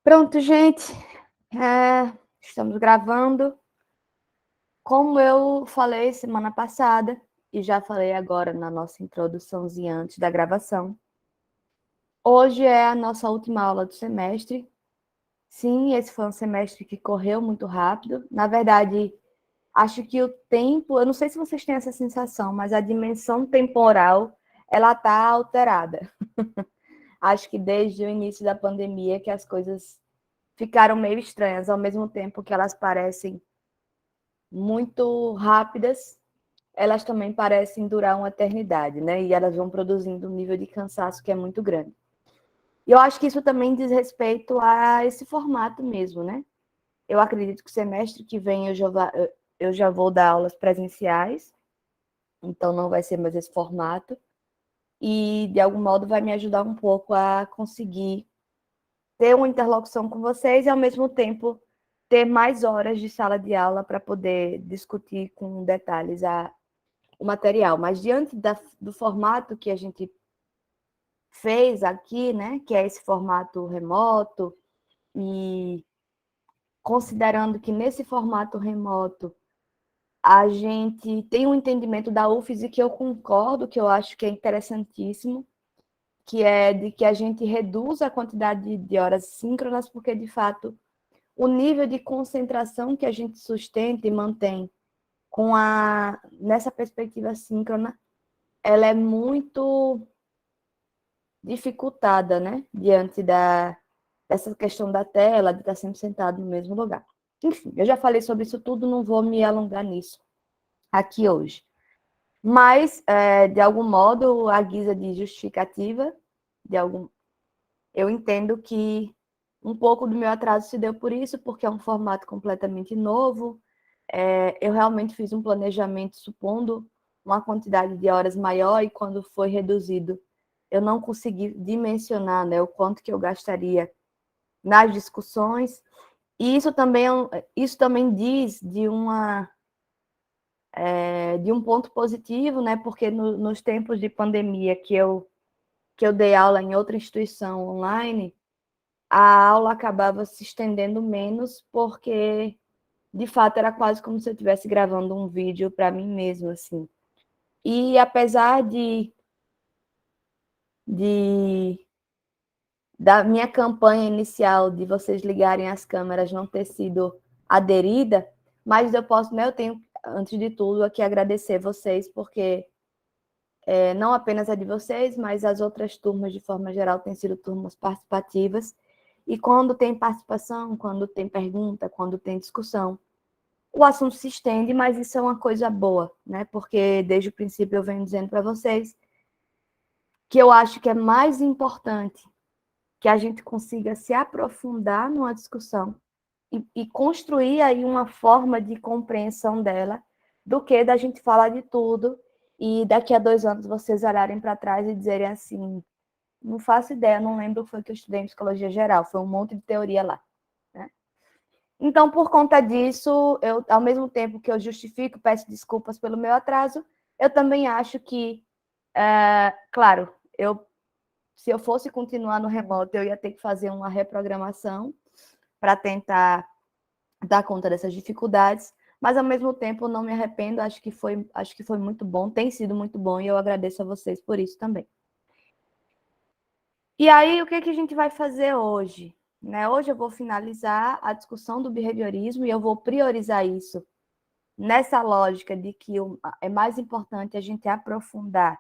Pronto, gente. Estamos gravando. Como eu falei semana passada, e já falei agora na nossa introduçãozinha antes da gravação, hoje é a nossa última aula do semestre. Sim, esse foi um semestre que correu muito rápido. Na verdade, acho que o tempo, eu não sei se vocês têm essa sensação, mas a dimensão temporal, ela está alterada. Acho que desde o início da pandemia que as coisas ficaram meio estranhas, ao mesmo tempo que elas parecem muito rápidas, elas também parecem durar uma eternidade, né? E elas vão produzindo um nível de cansaço que é muito grande. E eu acho que isso também diz respeito a esse formato mesmo, né? Eu acredito que o semestre que vem eu já vou dar aulas presenciais, então não vai ser mais esse formato. E, de algum modo, vai me ajudar um pouco a conseguir ter uma interlocução com vocês e, ao mesmo tempo, ter mais horas de sala de aula para poder discutir com detalhes o material. Mas, diante do formato que a gente fez aqui, né, que é esse formato remoto, e considerando que nesse formato remoto a gente tem um entendimento da UFES que eu concordo, que eu acho que é interessantíssimo, que é de que a gente reduza a quantidade de horas síncronas, porque, de fato, o nível de concentração que a gente sustenta e mantém nessa perspectiva síncrona, ela é muito dificultada, né? Diante dessa questão da tela, de estar sempre sentado no mesmo lugar. Enfim, eu já falei sobre isso tudo, não vou me alongar nisso aqui hoje. Mas, de algum modo, a guisa de justificativa, eu entendo que um pouco do meu atraso se deu por isso, porque é um formato completamente novo. Eu realmente fiz um planejamento supondo uma quantidade de horas maior e quando foi reduzido, eu não consegui dimensionar, né, o quanto que eu gastaria nas discussões. E isso também diz de um ponto positivo, né, porque nos tempos de pandemia que eu dei aula em outra instituição online, a aula acabava se estendendo menos, porque, de fato, era quase como se eu estivesse gravando um vídeo para mim mesma, assim. E apesar de da minha campanha inicial de vocês ligarem as câmeras não ter sido aderida, mas eu tenho, antes de tudo, aqui agradecer vocês, porque não apenas a de vocês, mas as outras turmas, de forma geral, têm sido turmas participativas. E quando tem participação, quando tem pergunta, quando tem discussão, o assunto se estende, mas isso é uma coisa boa, né? Porque desde o princípio eu venho dizendo para vocês que eu acho que é mais importante que a gente consiga se aprofundar numa discussão e construir aí uma forma de compreensão dela, do que da gente falar de tudo e daqui a 2 anos vocês olharem para trás e dizerem assim, não faço ideia, não lembro o que foi que eu estudei em psicologia geral, foi um monte de teoria lá, né? Então, por conta disso, ao mesmo tempo que eu justifico, peço desculpas pelo meu atraso, eu também acho que, claro, se eu fosse continuar no remoto, eu ia ter que fazer uma reprogramação para tentar dar conta dessas dificuldades, mas ao mesmo tempo não me arrependo, acho que foi muito bom, tem sido muito bom e eu agradeço a vocês por isso também. E aí, o que a gente vai fazer hoje? Né? Hoje eu vou finalizar a discussão do behaviorismo e eu vou priorizar isso nessa lógica de que é mais importante a gente aprofundar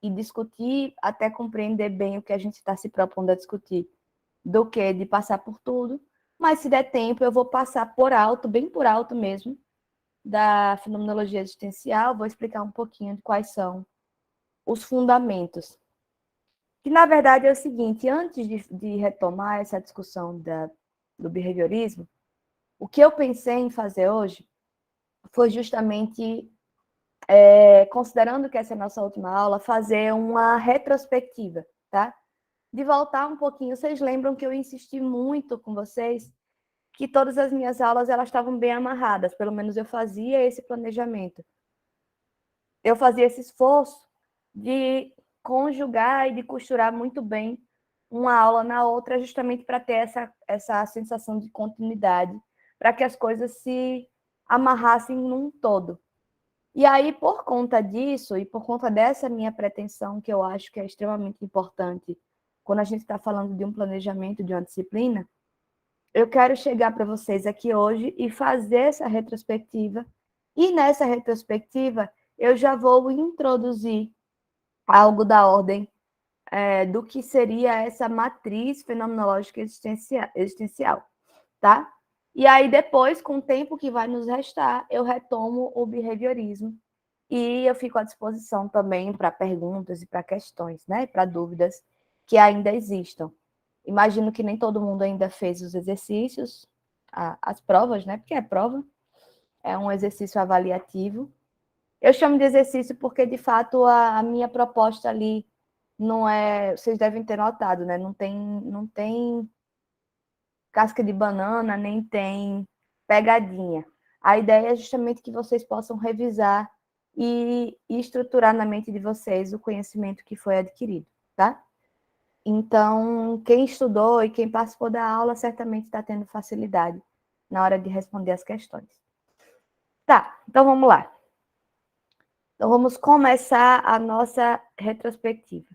e discutir até compreender bem o que a gente está se propondo a discutir, do que de passar por tudo. Mas, se der tempo, eu vou passar por alto, bem por alto mesmo, da fenomenologia existencial, vou explicar um pouquinho de quais são os fundamentos. Que, na verdade, é o seguinte, antes de retomar essa discussão do behaviorismo, o que eu pensei em fazer hoje foi justamente, considerando que essa é a nossa última aula, fazer uma retrospectiva, tá? De voltar um pouquinho. Vocês lembram que eu insisti muito com vocês que todas as minhas aulas elas estavam bem amarradas, pelo menos eu fazia esse planejamento. Eu fazia esse esforço de conjugar e de costurar muito bem uma aula na outra, justamente para ter essa sensação de continuidade, para que as coisas se amarrassem num todo. E aí, por conta disso, e por conta dessa minha pretensão, que eu acho que é extremamente importante quando a gente está falando de um planejamento de uma disciplina, eu quero chegar para vocês aqui hoje e fazer essa retrospectiva. E nessa retrospectiva, eu já vou introduzir algo da ordem do que seria essa matriz fenomenológica existencial, tá? E aí, depois, com o tempo que vai nos restar, eu retomo o behaviorismo e eu fico à disposição também para perguntas e para questões, né? Para dúvidas que ainda existam. Imagino que nem todo mundo ainda fez os exercícios, as provas, né? Porque é prova, é um exercício avaliativo. Eu chamo de exercício porque, de fato, a minha proposta ali não é. Vocês devem ter notado, né? Não tem casca de banana, nem tem pegadinha. A ideia é justamente que vocês possam revisar e estruturar na mente de vocês o conhecimento que foi adquirido, tá? Então, quem estudou e quem participou da aula certamente está tendo facilidade na hora de responder as questões. Tá, então vamos lá. Então vamos começar a nossa retrospectiva.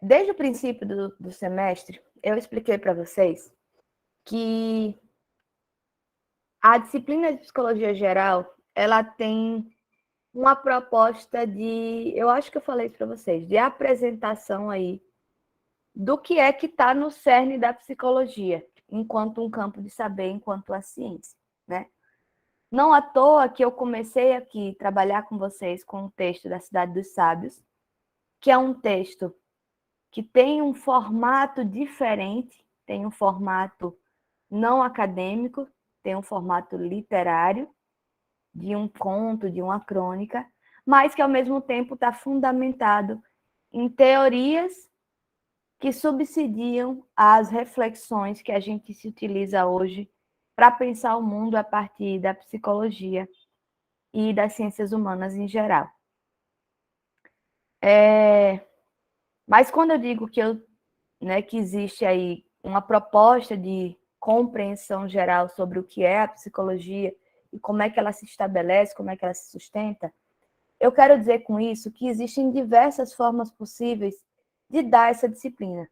Desde o princípio do semestre, eu expliquei para vocês que a disciplina de psicologia geral, ela tem uma proposta de, eu acho que eu falei isso para vocês, de apresentação aí do que é que está no cerne da psicologia, enquanto um campo de saber, enquanto a ciência, né? Não à toa que eu comecei aqui a trabalhar com vocês com o texto da Cidade dos Sábios, que é um texto que tem um formato diferente, tem um formato não acadêmico, tem um formato literário, de um conto, de uma crônica, mas que ao mesmo tempo está fundamentado em teorias que subsidiam as reflexões que a gente se utiliza hoje para pensar o mundo a partir da psicologia e das ciências humanas em geral. Mas quando eu digo que existe aí uma proposta de compreensão geral sobre o que é a psicologia e como é que ela se estabelece, como é que ela se sustenta, eu quero dizer com isso que existem diversas formas possíveis de dar essa disciplina.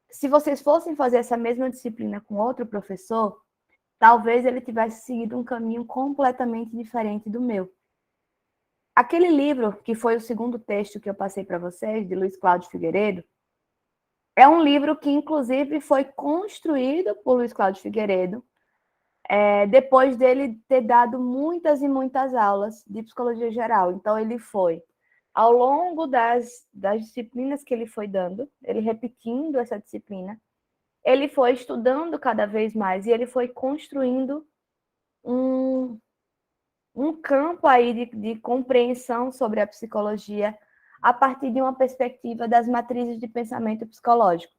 Se vocês fossem fazer essa mesma disciplina com outro professor, talvez ele tivesse seguido um caminho completamente diferente do meu. Aquele livro, que foi o segundo texto que eu passei para vocês, de Luiz Cláudio Figueiredo, é um livro que, inclusive, foi construído por Luiz Cláudio Figueiredo, depois dele ter dado muitas e muitas aulas de psicologia geral. Então, ele foi, ao longo das disciplinas que ele foi dando, ele repetindo essa disciplina, ele foi estudando cada vez mais e ele foi construindo um campo aí de compreensão sobre a psicologia a partir de uma perspectiva das matrizes de pensamento psicológico.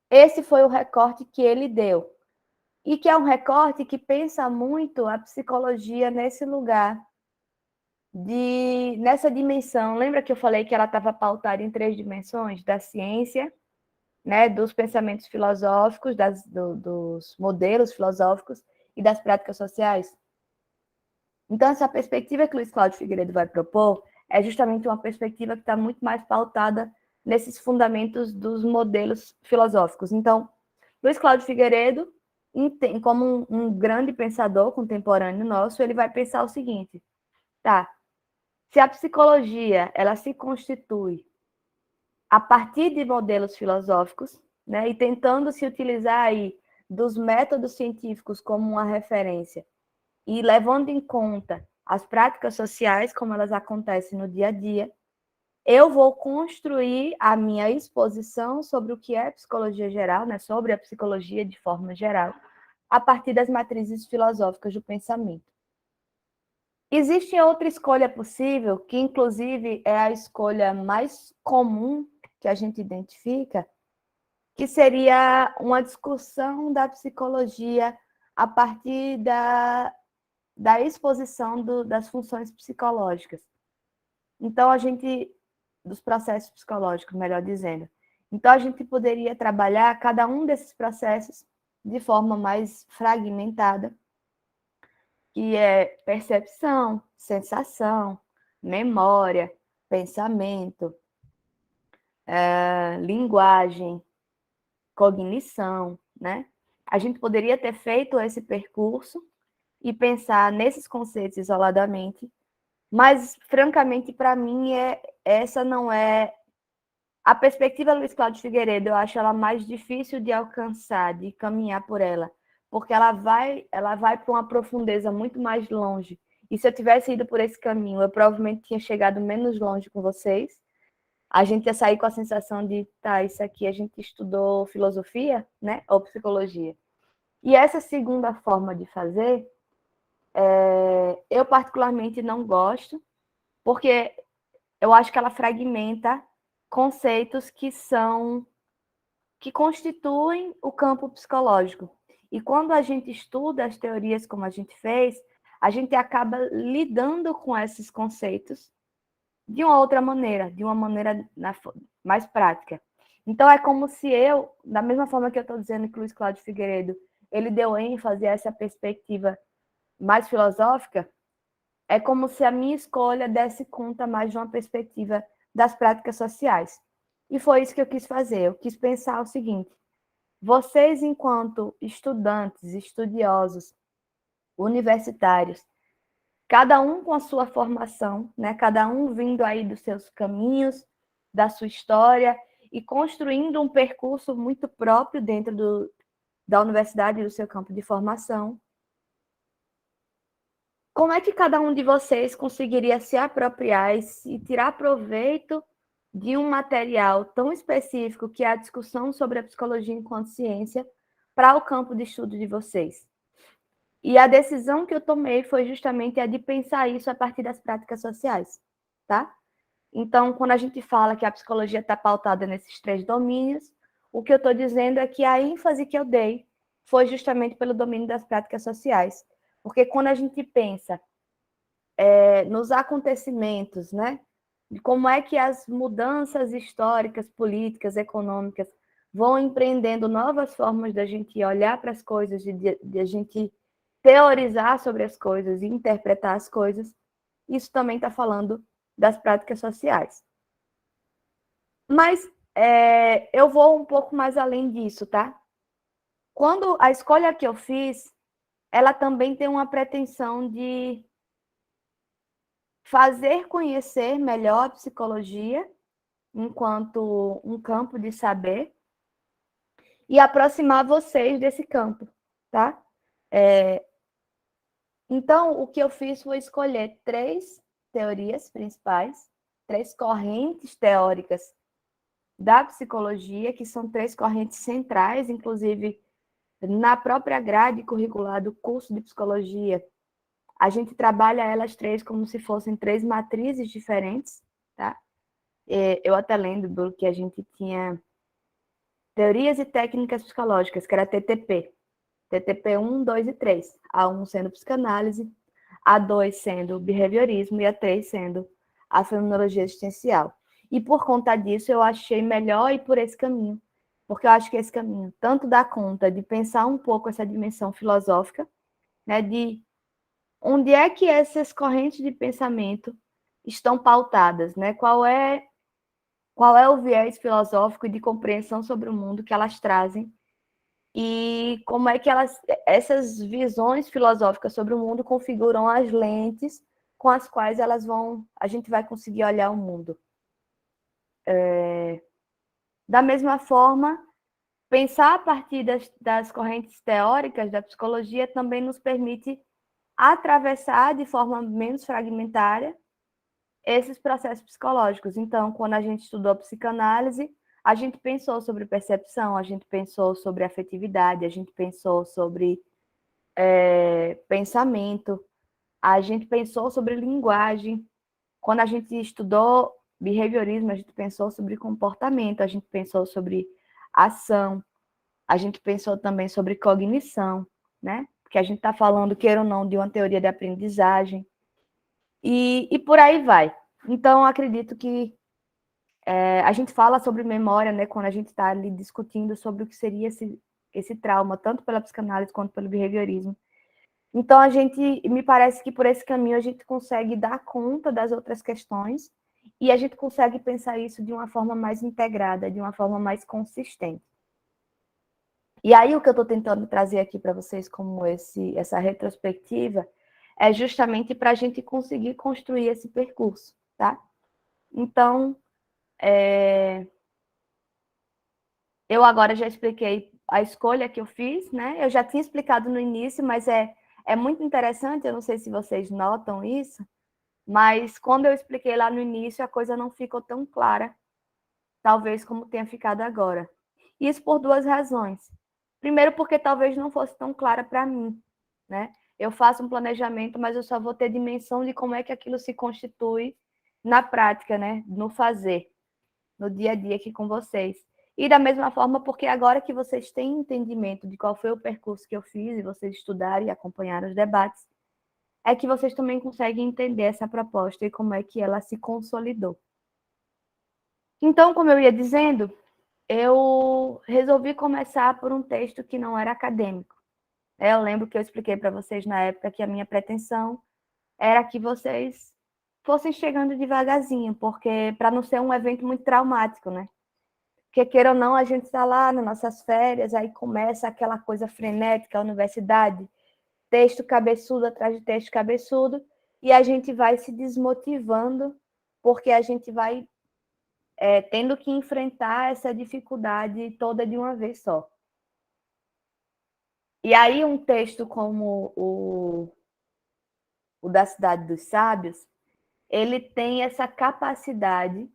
Esse foi o recorte que ele deu. E que é um recorte que pensa muito a psicologia nesse lugar, nessa dimensão. Lembra que eu falei que ela estava pautada em 3 dimensões? Da ciência, né, dos pensamentos filosóficos, dos modelos filosóficos e das práticas sociais? Então, essa perspectiva que Luiz Cláudio Figueiredo vai propor é justamente uma perspectiva que está muito mais pautada nesses fundamentos dos modelos filosóficos. Então, Luiz Cláudio Figueiredo, como um grande pensador contemporâneo nosso, ele vai pensar o seguinte: tá, se a psicologia ela se constitui a partir de modelos filosóficos, né, e tentando se utilizar aí dos métodos científicos como uma referência e levando em conta as práticas sociais como elas acontecem no dia a dia, eu vou construir a minha exposição sobre o que é psicologia geral, né, sobre a psicologia de forma geral, a partir das matrizes filosóficas do pensamento. Existe outra escolha possível, que inclusive é a escolha mais comum que a gente identifica, que seria uma discussão da psicologia a partir da exposição das funções psicológicas. Então, dos processos psicológicos, melhor dizendo. Então, a gente poderia trabalhar cada um desses processos de forma mais fragmentada, que é percepção, sensação, memória, pensamento, linguagem, cognição, né? A gente poderia ter feito esse percurso e pensar nesses conceitos isoladamente, mas, francamente, para mim, essa não é a perspectiva Luiz Cláudio Figueiredo. Eu acho ela mais difícil de alcançar, de caminhar por ela, porque ela vai para uma profundeza muito mais longe. E se eu tivesse ido por esse caminho, eu provavelmente tinha chegado menos longe com vocês. A gente ia sair com a sensação de, tá, isso aqui a gente estudou filosofia, né, ou psicologia. E essa segunda forma de fazer, eu particularmente não gosto, porque eu acho que ela fragmenta conceitos que constituem o campo psicológico. E quando a gente estuda as teorias como a gente fez, a gente acaba lidando com esses conceitos de uma outra maneira, de uma maneira mais prática. Então, é como se da mesma forma que eu estou dizendo que o Luiz Cláudio Figueiredo, ele deu ênfase a essa perspectiva mais filosófica, é como se a minha escolha desse conta mais de uma perspectiva das práticas sociais. E foi isso que eu quis fazer. Eu quis pensar o seguinte: vocês, enquanto estudantes, estudiosos, universitários, cada um com a sua formação, né? Cada um vindo aí dos seus caminhos, da sua história e construindo um percurso muito próprio dentro da universidade e do seu campo de formação. Como é que cada um de vocês conseguiria se apropriar e tirar proveito de um material tão específico que é a discussão sobre a psicologia enquanto ciência para o campo de estudo de vocês? E a decisão que eu tomei foi justamente a de pensar isso a partir das práticas sociais, tá? Então, quando a gente fala que a psicologia está pautada nesses 3 domínios, o que eu estou dizendo é que a ênfase que eu dei foi justamente pelo domínio das práticas sociais. Porque quando a gente pensa nos acontecimentos, né? De como é que as mudanças históricas, políticas, econômicas vão empreendendo novas formas da gente olhar para as coisas, de a gente teorizar sobre as coisas e interpretar as coisas, isso também está falando das práticas sociais. Mas eu vou um pouco mais além disso, tá? Quando a escolha que eu fiz, ela também tem uma pretensão de fazer conhecer melhor a psicologia enquanto um campo de saber e aproximar vocês desse campo, tá? Então, o que eu fiz foi escolher 3 teorias principais, 3 correntes teóricas da psicologia, que são 3 correntes centrais, inclusive na própria grade curricular do curso de psicologia. A gente trabalha elas 3 como se fossem 3 matrizes diferentes, tá? Eu até lembro que a gente tinha Teorias e Técnicas Psicológicas, que era TTP. TTP 1, 2 e 3. A 1 sendo psicanálise, a 2 sendo behaviorismo e a 3 sendo a fenomenologia existencial. E por conta disso, eu achei melhor ir por esse caminho, porque eu acho que esse caminho tanto dá conta de pensar um pouco essa dimensão filosófica, né, de onde é que essas correntes de pensamento estão pautadas, né? Qual é o viés filosófico e de compreensão sobre o mundo que elas trazem e como é que essas visões filosóficas sobre o mundo configuram as lentes com as quais a gente vai conseguir olhar o mundo. Da mesma forma, pensar a partir das correntes teóricas da psicologia também nos permite atravessar de forma menos fragmentária esses processos psicológicos. Então, quando a gente estudou psicanálise, a gente pensou sobre percepção, a gente pensou sobre afetividade, a gente pensou sobre pensamento, a gente pensou sobre linguagem. Quando a gente estudou behaviorismo, a gente pensou sobre comportamento, a gente pensou sobre ação, a gente pensou também sobre cognição, né? que a gente está falando, queira ou não, de uma teoria de aprendizagem, e por aí vai. Então, acredito que a gente fala sobre memória, né, quando a gente está ali discutindo sobre o que seria esse trauma, tanto pela psicanálise quanto pelo behaviorismo. Então, me parece que por esse caminho a gente consegue dar conta das outras questões e a gente consegue pensar isso de uma forma mais integrada, de uma forma mais consistente. E aí, o que eu estou tentando trazer aqui para vocês como essa retrospectiva é justamente para a gente conseguir construir esse percurso, tá? Então, eu agora já expliquei a escolha que eu fiz, né? Eu já tinha explicado no início, mas é muito interessante, eu não sei se vocês notam isso, mas quando eu expliquei lá no início, a coisa não ficou tão clara, talvez como tenha ficado agora. Isso por duas razões. Primeiro, porque talvez não fosse tão clara para mim, né? Eu faço um planejamento, mas eu só vou ter dimensão de como é que aquilo se constitui na prática, né? No fazer, no dia a dia aqui com vocês. E da mesma forma, porque agora que vocês têm entendimento de qual foi o percurso que eu fiz, e vocês estudaram e acompanharam os debates, é que vocês também conseguem entender essa proposta e como é que ela se consolidou. Então, como eu ia dizendo, eu resolvi começar por um texto que não era acadêmico. Eu lembro que eu expliquei para vocês na época que a minha pretensão era que vocês fossem chegando devagarzinho, porque para não ser um evento muito traumático, né? Porque, queira ou não, a gente está lá nas nossas férias, aí começa aquela coisa frenética, a universidade, texto cabeçudo atrás de texto cabeçudo, e a gente vai se desmotivando, porque a gente vai tendo que enfrentar essa dificuldade toda de uma vez só. E aí um texto como o da Cidade dos Sábios, ele tem essa capacidade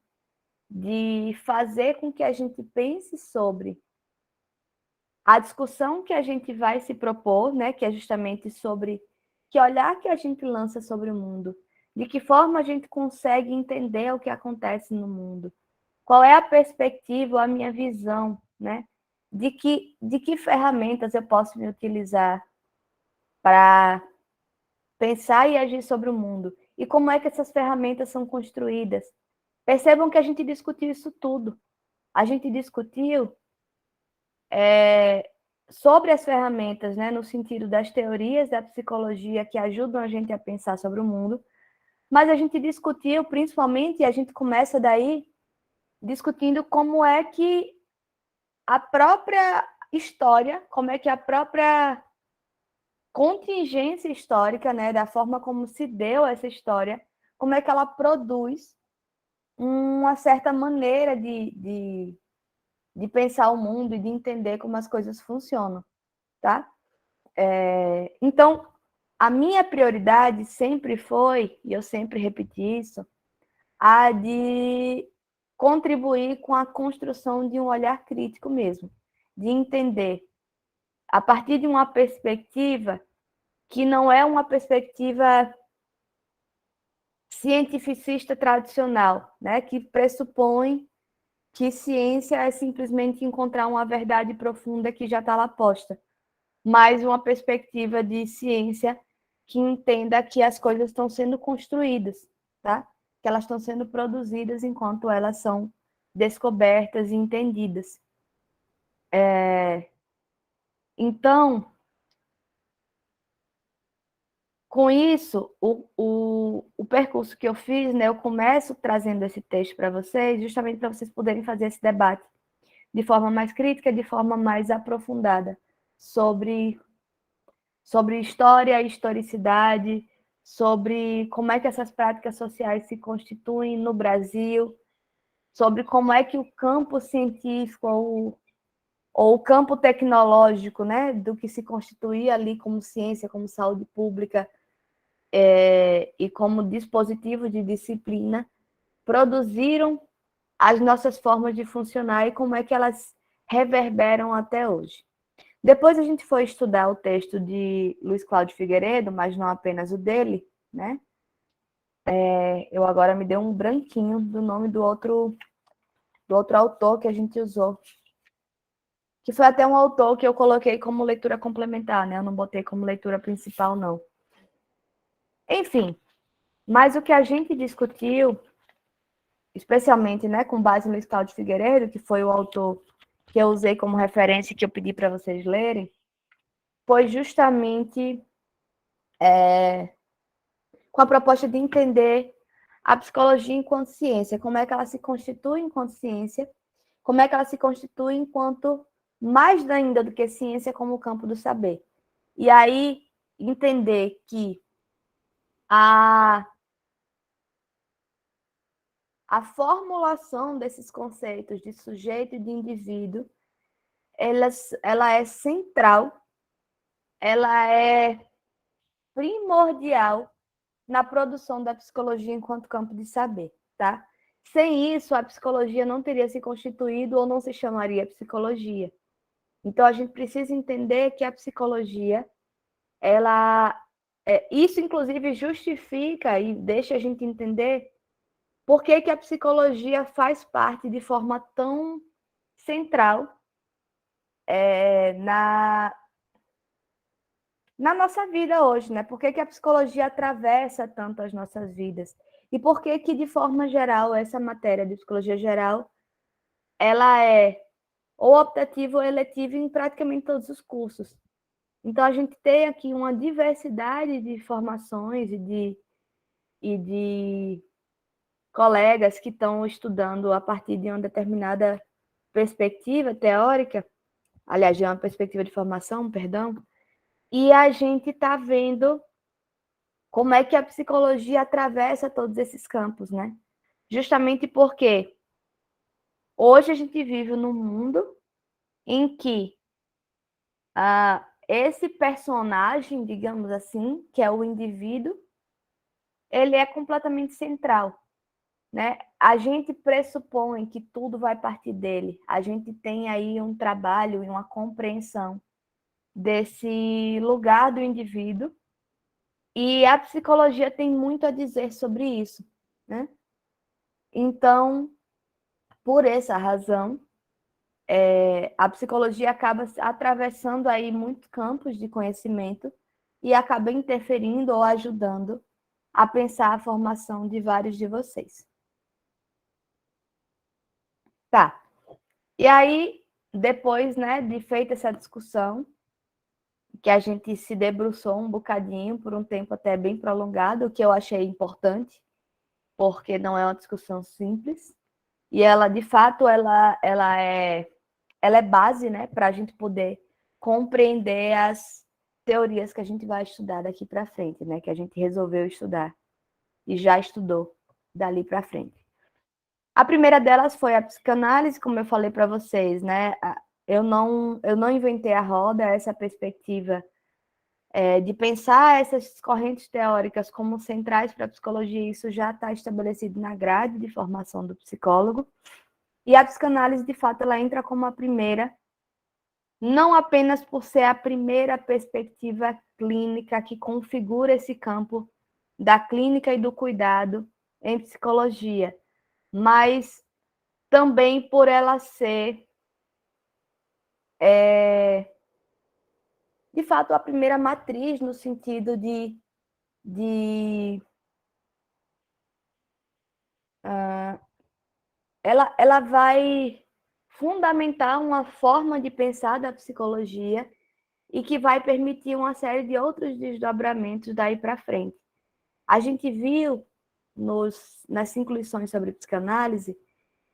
de fazer com que a gente pense sobre a discussão que a gente vai se propor, né, que é justamente sobre que olhar que a gente lança sobre o mundo, de que forma a gente consegue entender o que acontece no mundo, qual é a perspectiva, a minha visão, né, de que ferramentas eu posso me utilizar para pensar e agir sobre o mundo, e como é que essas ferramentas são construídas. Percebam que a gente discutiu isso tudo. A gente discutiu sobre as ferramentas, né, no sentido das teorias da psicologia que ajudam a gente a pensar sobre o mundo, mas a gente discutiu principalmente, e a gente começa daí, discutindo como é que a própria história, como é que a própria contingência histórica, né, da forma como se deu essa história, como é que ela produz uma certa maneira de pensar o mundo e de entender como as coisas funcionam, tá? Então, a minha prioridade sempre foi, e eu sempre repeti isso, a de contribuir com a construção de um olhar crítico mesmo, de entender, a partir de uma perspectiva que não é uma perspectiva cientificista tradicional, né, que pressupõe que ciência é simplesmente encontrar uma verdade profunda que já está lá posta, mas uma perspectiva de ciência que entenda que as coisas estão sendo construídas, tá? Que elas estão sendo produzidas enquanto elas são descobertas e entendidas. Então, com isso, o percurso que eu fiz, né, eu começo trazendo esse texto para vocês, justamente para vocês poderem fazer esse debate de forma mais crítica, de forma mais aprofundada, sobre história, historicidade, sobre como é que essas práticas sociais se constituem no Brasil, sobre como é que o campo científico ou o campo tecnológico, né, do que se constituía ali como ciência, como saúde pública, e como dispositivo de disciplina, produziram as nossas formas de funcionar e como é que elas reverberam até hoje. Depois a gente foi estudar o texto de Luiz Cláudio Figueiredo, mas não apenas o dele, né? Eu agora me dei um branquinho do nome do outro autor que a gente usou, que foi até um autor que eu coloquei como leitura complementar, né? Eu não botei como leitura principal, não. Enfim, mas o que a gente discutiu, especialmente, né, com base no Luiz Cláudio Figueiredo, que foi o autor que eu usei como referência e que eu pedi para vocês lerem, foi justamente com a proposta de entender a psicologia enquanto ciência, como é que ela se constitui enquanto ciência, como é que ela se constitui enquanto mais ainda do que ciência como campo do saber. E aí entender que a formulação desses conceitos de sujeito e de indivíduo, ela é central, ela é primordial na produção da psicologia enquanto campo de saber, tá? Sem isso, a psicologia não teria se constituído ou não se chamaria psicologia. Então, a gente precisa entender que a psicologia, isso, inclusive, justifica e deixa a gente entender por que a psicologia faz parte de forma tão central na nossa vida hoje, né? Por que a psicologia atravessa tanto as nossas vidas? E por que de forma geral, essa matéria de psicologia geral, ela é ou optativa ou eletiva em praticamente todos os cursos. Então, a gente tem aqui uma diversidade de formações e de colegas que estão estudando a partir de uma determinada perspectiva teórica, aliás, de uma perspectiva de formação, perdão, e a gente está vendo como é que a psicologia atravessa todos esses campos, né? Justamente porque hoje a gente vive num mundo em que esse personagem, digamos assim, que é o indivíduo, ele é completamente central, né? A gente pressupõe que tudo vai partir dele. A gente tem aí um trabalho e uma compreensão desse lugar do indivíduo, e a psicologia tem muito a dizer sobre isso, né? Então, por essa razão, a psicologia acaba atravessando aí muitos campos de conhecimento e acaba interferindo ou ajudando a pensar a formação de vários de vocês. Tá. E aí, depois, né, de feita essa discussão, que a gente se debruçou um bocadinho, por um tempo até bem prolongado, o que eu achei importante, porque não é uma discussão simples, e ela, de fato, ela é base, né, para a gente poder compreender as teorias que a gente vai estudar daqui para frente, né, que a gente resolveu estudar e já estudou dali para frente. A primeira delas foi a psicanálise, como eu falei para vocês, né? Eu não inventei a roda, essa perspectiva de pensar essas correntes teóricas como centrais para a psicologia, isso já está estabelecido na grade de formação do psicólogo. E a psicanálise, de fato, ela entra como a primeira, não apenas por ser a primeira perspectiva clínica que configura esse campo da clínica e do cuidado em psicologia, mas também por ela ser, de fato, a primeira matriz no sentido de ela vai fundamentar uma forma de pensar da psicologia e que vai permitir uma série de outros desdobramentos daí para frente. A gente viu nas 5 lições sobre psicanálise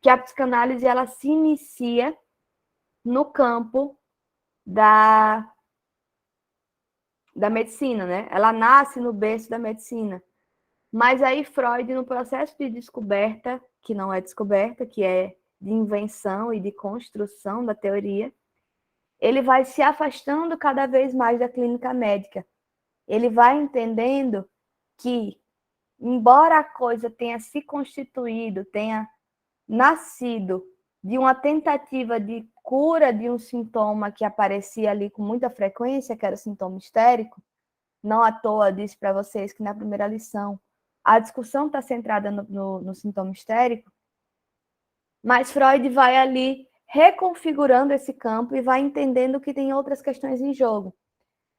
que a psicanálise ela se inicia no campo da medicina, né? Ela nasce no berço da medicina. Mas aí Freud, no processo de descoberta, que não é descoberta, que é de invenção e de construção da teoria, ele vai se afastando cada vez mais da clínica médica. Ele vai entendendo que, embora a coisa tenha se constituído, tenha nascido de uma tentativa de cura de um sintoma que aparecia ali com muita frequência, que era o sintoma histérico, não à toa disse para vocês que na primeira lição a discussão está centrada no sintoma histérico, mas Freud vai ali reconfigurando esse campo e vai entendendo que tem outras questões em jogo.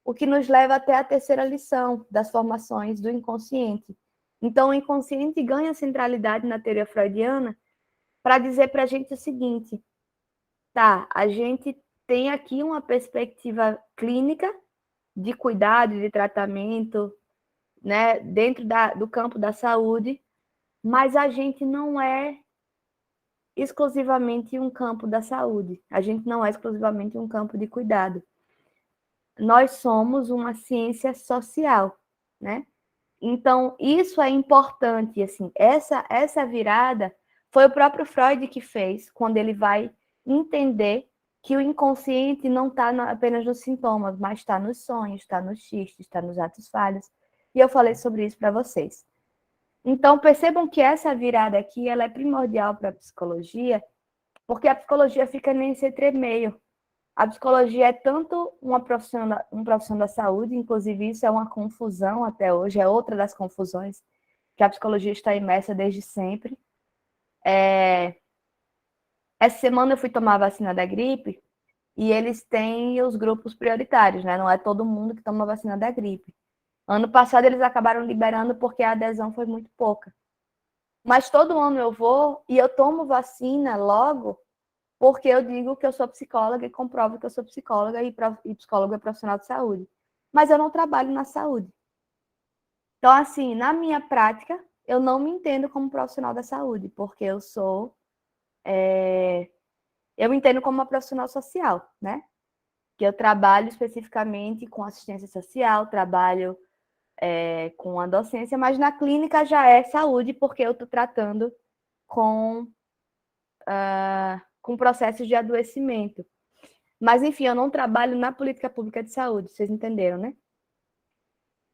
O que nos leva até a terceira lição das formações do inconsciente. Então, o inconsciente ganha centralidade na teoria freudiana para dizer para a gente o seguinte: tá, a gente tem aqui uma perspectiva clínica de cuidado, de tratamento, né, dentro do campo da saúde, mas a gente não é exclusivamente um campo da saúde, a gente não é exclusivamente um campo de cuidado. Nós somos uma ciência social, né? Então, isso é importante, assim, essa virada foi o próprio Freud que fez, quando ele vai entender que o inconsciente não está apenas nos sintomas, mas está nos sonhos, está nos xistes, está nos atos falhos. E eu falei sobre isso para vocês. Então, percebam que essa virada aqui, ela é primordial para a psicologia, porque a psicologia fica nesse entremeio. A psicologia é tanto um profissional da saúde, inclusive isso é uma confusão até hoje, é outra das confusões que a psicologia está imersa desde sempre. Essa semana eu fui tomar a vacina da gripe e eles têm os grupos prioritários, né? Não é todo mundo que toma a vacina da gripe. Ano passado eles acabaram liberando porque a adesão foi muito pouca. Mas todo ano eu vou e eu tomo vacina logo porque eu digo que eu sou psicóloga e comprovo que eu sou psicóloga e psicóloga é profissional de saúde. Mas eu não trabalho na saúde. Então, assim, na minha prática, eu não me entendo como profissional da saúde, porque eu sou... Eu me entendo como uma profissional social, né? Que eu trabalho especificamente com assistência social, trabalho com a docência, mas na clínica já é saúde, porque eu estou tratando com processos de adoecimento. Mas, enfim, eu não trabalho na política pública de saúde, vocês entenderam, né?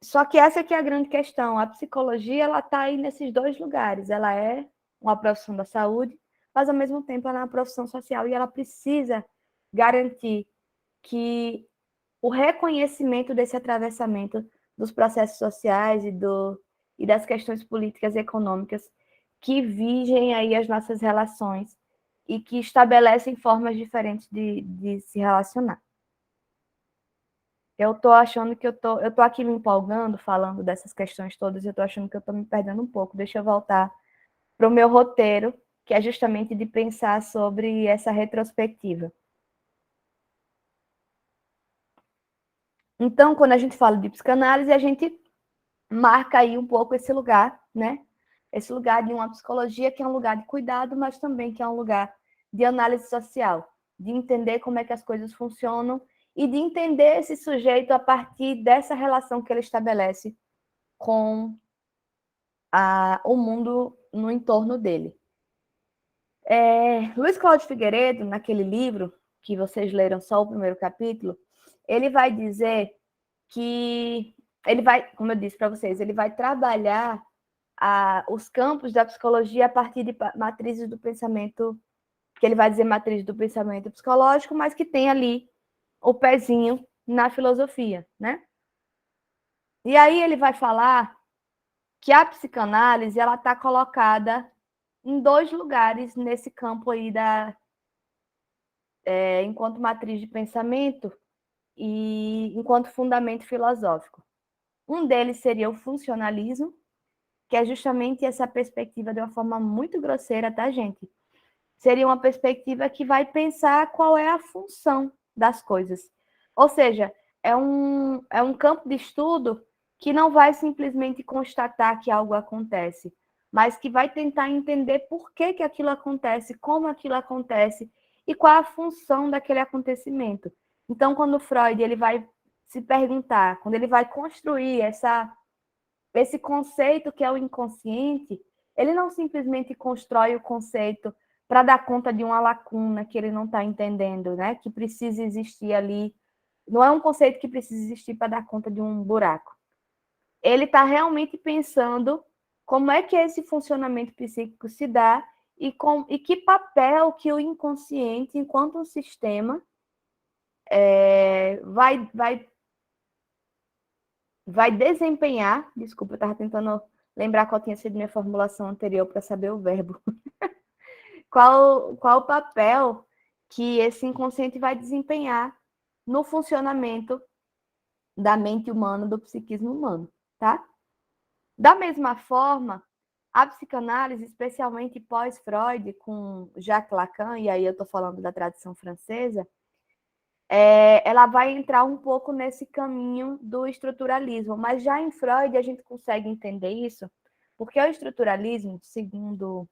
Só que essa aqui é a grande questão. A psicologia, ela está aí nesses dois lugares. Ela é uma profissão da saúde, mas, ao mesmo tempo, ela é uma profissão social e ela precisa garantir que o reconhecimento desse atravessamento dos processos sociais e das questões políticas e econômicas que vigem aí as nossas relações e que estabelecem formas diferentes de se relacionar. Eu estou achando que eu tô aqui me empolgando, falando dessas questões todas, eu estou achando que eu estou me perdendo um pouco. Deixa eu voltar para o meu roteiro, que é justamente de pensar sobre essa retrospectiva. Então, quando a gente fala de psicanálise, a gente marca aí um pouco esse lugar, né? Esse lugar de uma psicologia que é um lugar de cuidado, mas também que é um lugar de análise social, de entender como é que as coisas funcionam e de entender esse sujeito a partir dessa relação que ele estabelece com o mundo no entorno dele. Luiz Cláudio Figueiredo, naquele livro que vocês leram só o primeiro capítulo, ele vai dizer que ele vai, como eu disse para vocês, ele vai trabalhar os campos da psicologia a partir de matrizes do pensamento, que ele vai dizer matriz do pensamento psicológico, mas que tem ali o pezinho na filosofia, né? E aí ele vai falar que a psicanálise ela está colocada em dois lugares nesse campo aí enquanto matriz de pensamento e enquanto fundamento filosófico. Um deles seria o funcionalismo, que é justamente essa perspectiva de uma forma muito grosseira, tá, gente? Seria uma perspectiva que vai pensar qual é a função das coisas. Ou seja, é um campo de estudo que não vai simplesmente constatar que algo acontece, mas que vai tentar entender por que aquilo acontece, como aquilo acontece e qual a função daquele acontecimento. Então, quando Freud ele vai se perguntar, quando ele vai construir esse conceito que é o inconsciente, ele não simplesmente constrói o conceito para dar conta de uma lacuna que ele não está entendendo, né? Que precisa existir ali. Não é um conceito que precisa existir para dar conta de um buraco. Ele está realmente pensando como é que esse funcionamento psíquico se dá e que papel que o inconsciente, enquanto um sistema, vai desempenhar. Desculpa, eu estava tentando lembrar qual tinha sido minha formulação anterior para saber o verbo. Qual o papel que esse inconsciente vai desempenhar no funcionamento da mente humana, do psiquismo humano, tá? Da mesma forma, a psicanálise, especialmente pós-Freud, com Jacques Lacan, e aí eu estou falando da tradição francesa, ela vai entrar um pouco nesse caminho do estruturalismo, mas já em Freud a gente consegue entender isso, porque o estruturalismo, segundo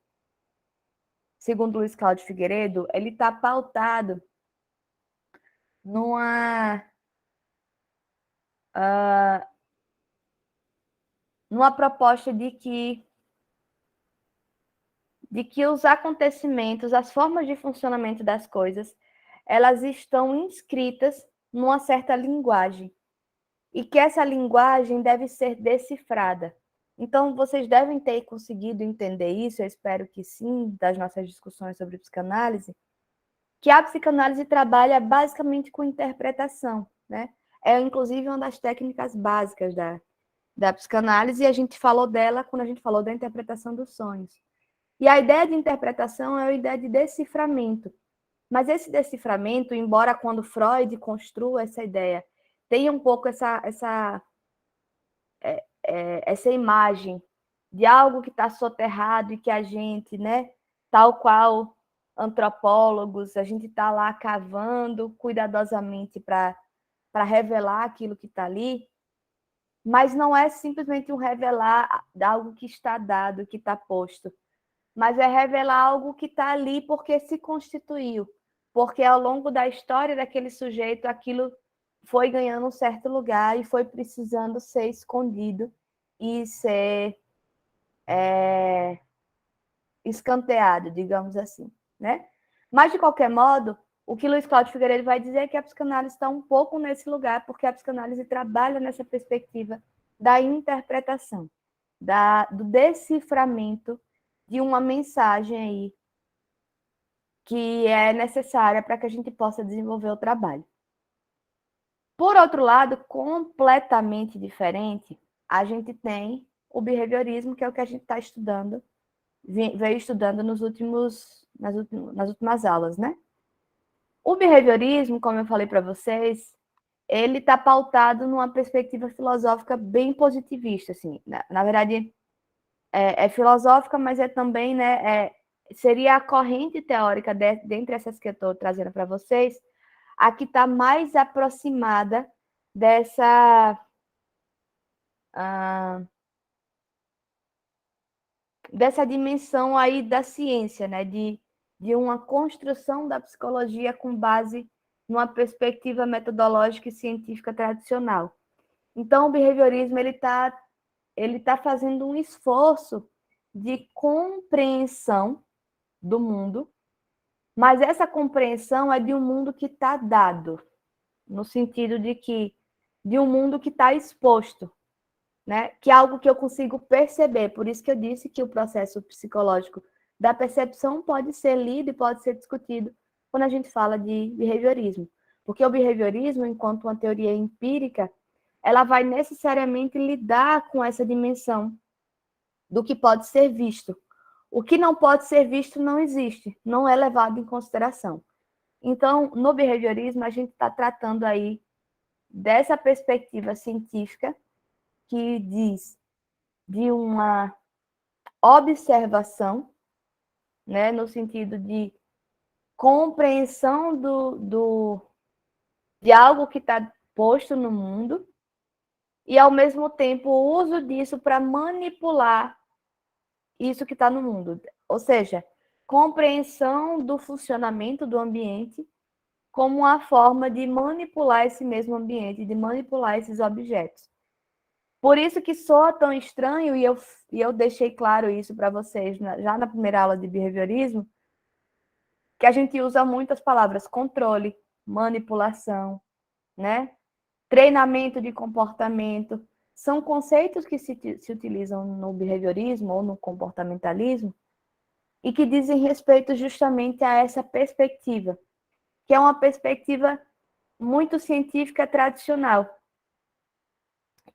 Luiz Cláudio Figueiredo, ele está pautado numa proposta de que os acontecimentos, as formas de funcionamento das coisas, elas estão inscritas numa certa linguagem e que essa linguagem deve ser decifrada. Então, vocês devem ter conseguido entender isso, eu espero que sim, das nossas discussões sobre psicanálise, que a psicanálise trabalha basicamente com interpretação, né? É, inclusive, uma das técnicas básicas da psicanálise, e a gente falou dela quando a gente falou da interpretação dos sonhos. E a ideia de interpretação é a ideia de deciframento. Mas esse deciframento, embora quando Freud construa essa ideia, tenha um pouco essa imagem de algo que está soterrado e que a gente, né, tal qual antropólogos, a gente está lá cavando cuidadosamente para revelar aquilo que está ali, mas não é simplesmente um revelar algo que está dado, que está posto, mas é revelar algo que está ali porque se constituiu, porque ao longo da história daquele sujeito, aquilo foi ganhando um certo lugar e foi precisando ser escondido e ser escanteado, digamos assim, né? Mas, de qualquer modo, o que Luiz Cláudio Figueiredo vai dizer é que a psicanálise está um pouco nesse lugar, porque a psicanálise trabalha nessa perspectiva da interpretação, do deciframento de uma mensagem aí que é necessária para que a gente possa desenvolver o trabalho. Por outro lado, completamente diferente, a gente tem o behaviorismo, que é o que a gente está estudando, veio estudando nas últimas aulas, né? O behaviorismo, como eu falei para vocês, ele está pautado numa perspectiva filosófica bem positivista, assim. Na verdade, é filosófica, mas é também, né, seria a corrente teórica dentre essas que eu estou trazendo para vocês, a que está mais aproximada dessa dimensão aí da ciência, né, de uma construção da psicologia com base numa perspectiva metodológica e científica tradicional. Então, o behaviorismo ele tá fazendo um esforço de compreensão do mundo, mas essa compreensão é de um mundo que está dado, no sentido de um mundo que está exposto, né? Que é algo que eu consigo perceber. Por isso que eu disse que o processo psicológico da percepção pode ser lido e pode ser discutido quando a gente fala de behaviorismo. Porque o behaviorismo, enquanto uma teoria empírica, ela vai necessariamente lidar com essa dimensão do que pode ser visto. O que não pode ser visto não existe, não é levado em consideração. Então, no behaviorismo, a gente está tratando aí dessa perspectiva científica que diz de uma observação, né, no sentido de compreensão de algo que está posto no mundo e, ao mesmo tempo, o uso disso para manipular isso que está no mundo. Ou seja, compreensão do funcionamento do ambiente como uma forma de manipular esse mesmo ambiente, de manipular esses objetos. Por isso que soa tão estranho, e eu deixei claro isso para vocês já na primeira aula de behaviorismo, que a gente usa muitas palavras: controle, manipulação, né? Treinamento de comportamento. São conceitos que se utilizam no behaviorismo ou no comportamentalismo e que dizem respeito justamente a essa perspectiva, que é uma perspectiva muito científica tradicional.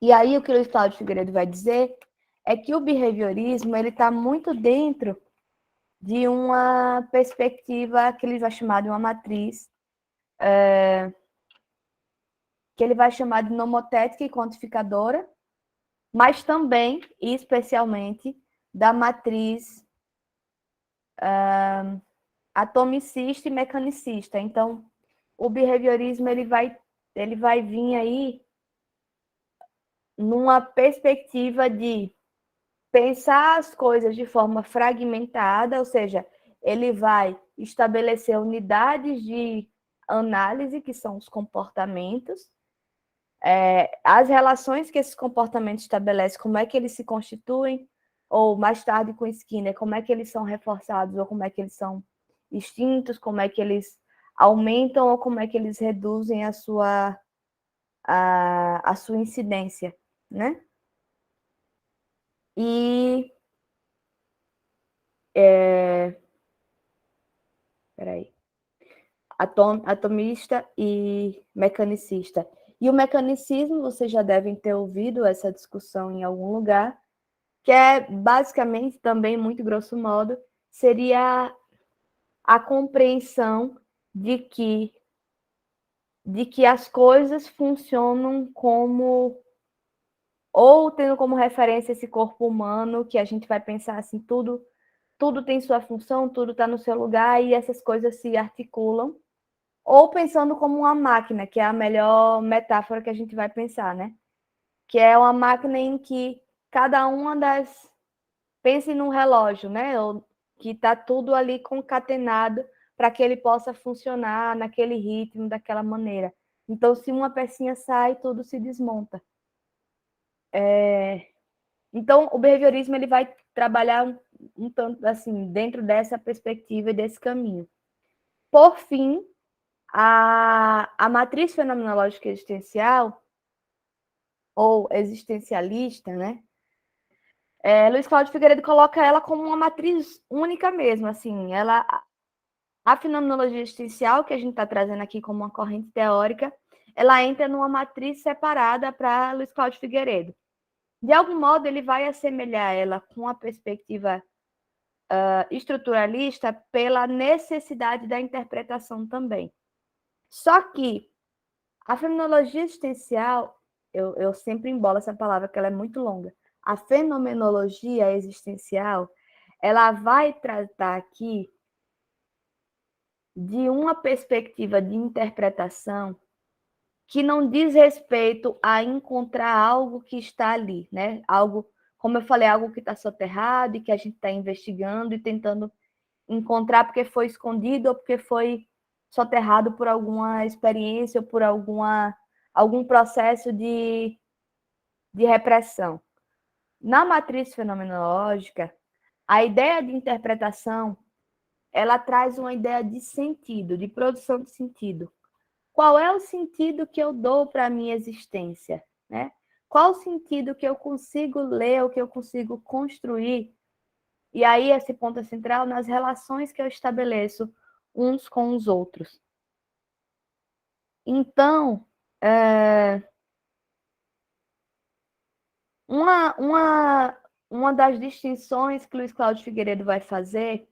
E aí o que o Luiz Cláudio Figueiredo vai dizer é que o behaviorismo ele está muito dentro de uma perspectiva que ele vai chamar de uma matriz, que ele vai chamar de nomotética e quantificadora, mas também, e especialmente, da matriz atomicista e mecanicista. Então, o behaviorismo ele vai vir aí numa perspectiva de pensar as coisas de forma fragmentada, ou seja, ele vai estabelecer unidades de análise, que são os comportamentos, as relações que esses comportamentos estabelecem, como é que eles se constituem, ou mais tarde com Skinner, como é que eles são reforçados, ou como é que eles são extintos, como é que eles aumentam, ou como é que eles reduzem a sua incidência, né? E peraí, atomista e mecanicista. E o mecanicismo, vocês já devem ter ouvido essa discussão em algum lugar, que é basicamente também, muito grosso modo, seria a compreensão de que as coisas funcionam como, ou tendo como referência esse corpo humano, que a gente vai pensar assim, tudo tem sua função, tudo está no seu lugar e essas coisas se articulam, ou pensando como uma máquina, que é a melhor metáfora que a gente vai pensar, né? Que é uma máquina em que cada uma das... Pense num relógio, né? Que está tudo ali concatenado para que ele possa funcionar naquele ritmo, daquela maneira. Então, se uma pecinha sai, tudo se desmonta. Então, o behaviorismo ele vai trabalhar um tanto assim, dentro dessa perspectiva e desse caminho. Por fim, a matriz fenomenológica existencial, ou existencialista, né? Luiz Cláudio Figueiredo coloca ela como uma matriz única mesmo, assim, a fenomenologia existencial, que a gente está trazendo aqui como uma corrente teórica, ela entra numa matriz separada para Luiz Cláudio Figueiredo. De algum modo, ele vai assemelhar ela com a perspectiva estruturalista pela necessidade da interpretação também. Só que a fenomenologia existencial, eu sempre embolo essa palavra, que ela é muito longa. A fenomenologia existencial, ela vai tratar aqui de uma perspectiva de interpretação que não diz respeito a encontrar algo que está ali, né? Algo, como eu falei, algo que está soterrado e que a gente está investigando e tentando encontrar porque foi escondido ou porque foi soterrado por alguma experiência ou por algum processo de repressão. Na matriz fenomenológica, a ideia de interpretação ela traz uma ideia de sentido, de produção de sentido. Qual é o sentido que eu dou para a minha existência? Né? Qual o sentido que eu consigo ler, ou que eu consigo construir? E aí esse ponto é central nas relações que eu estabeleço uns com os outros. Então, uma das distinções que Luiz Cláudio Figueiredo vai fazer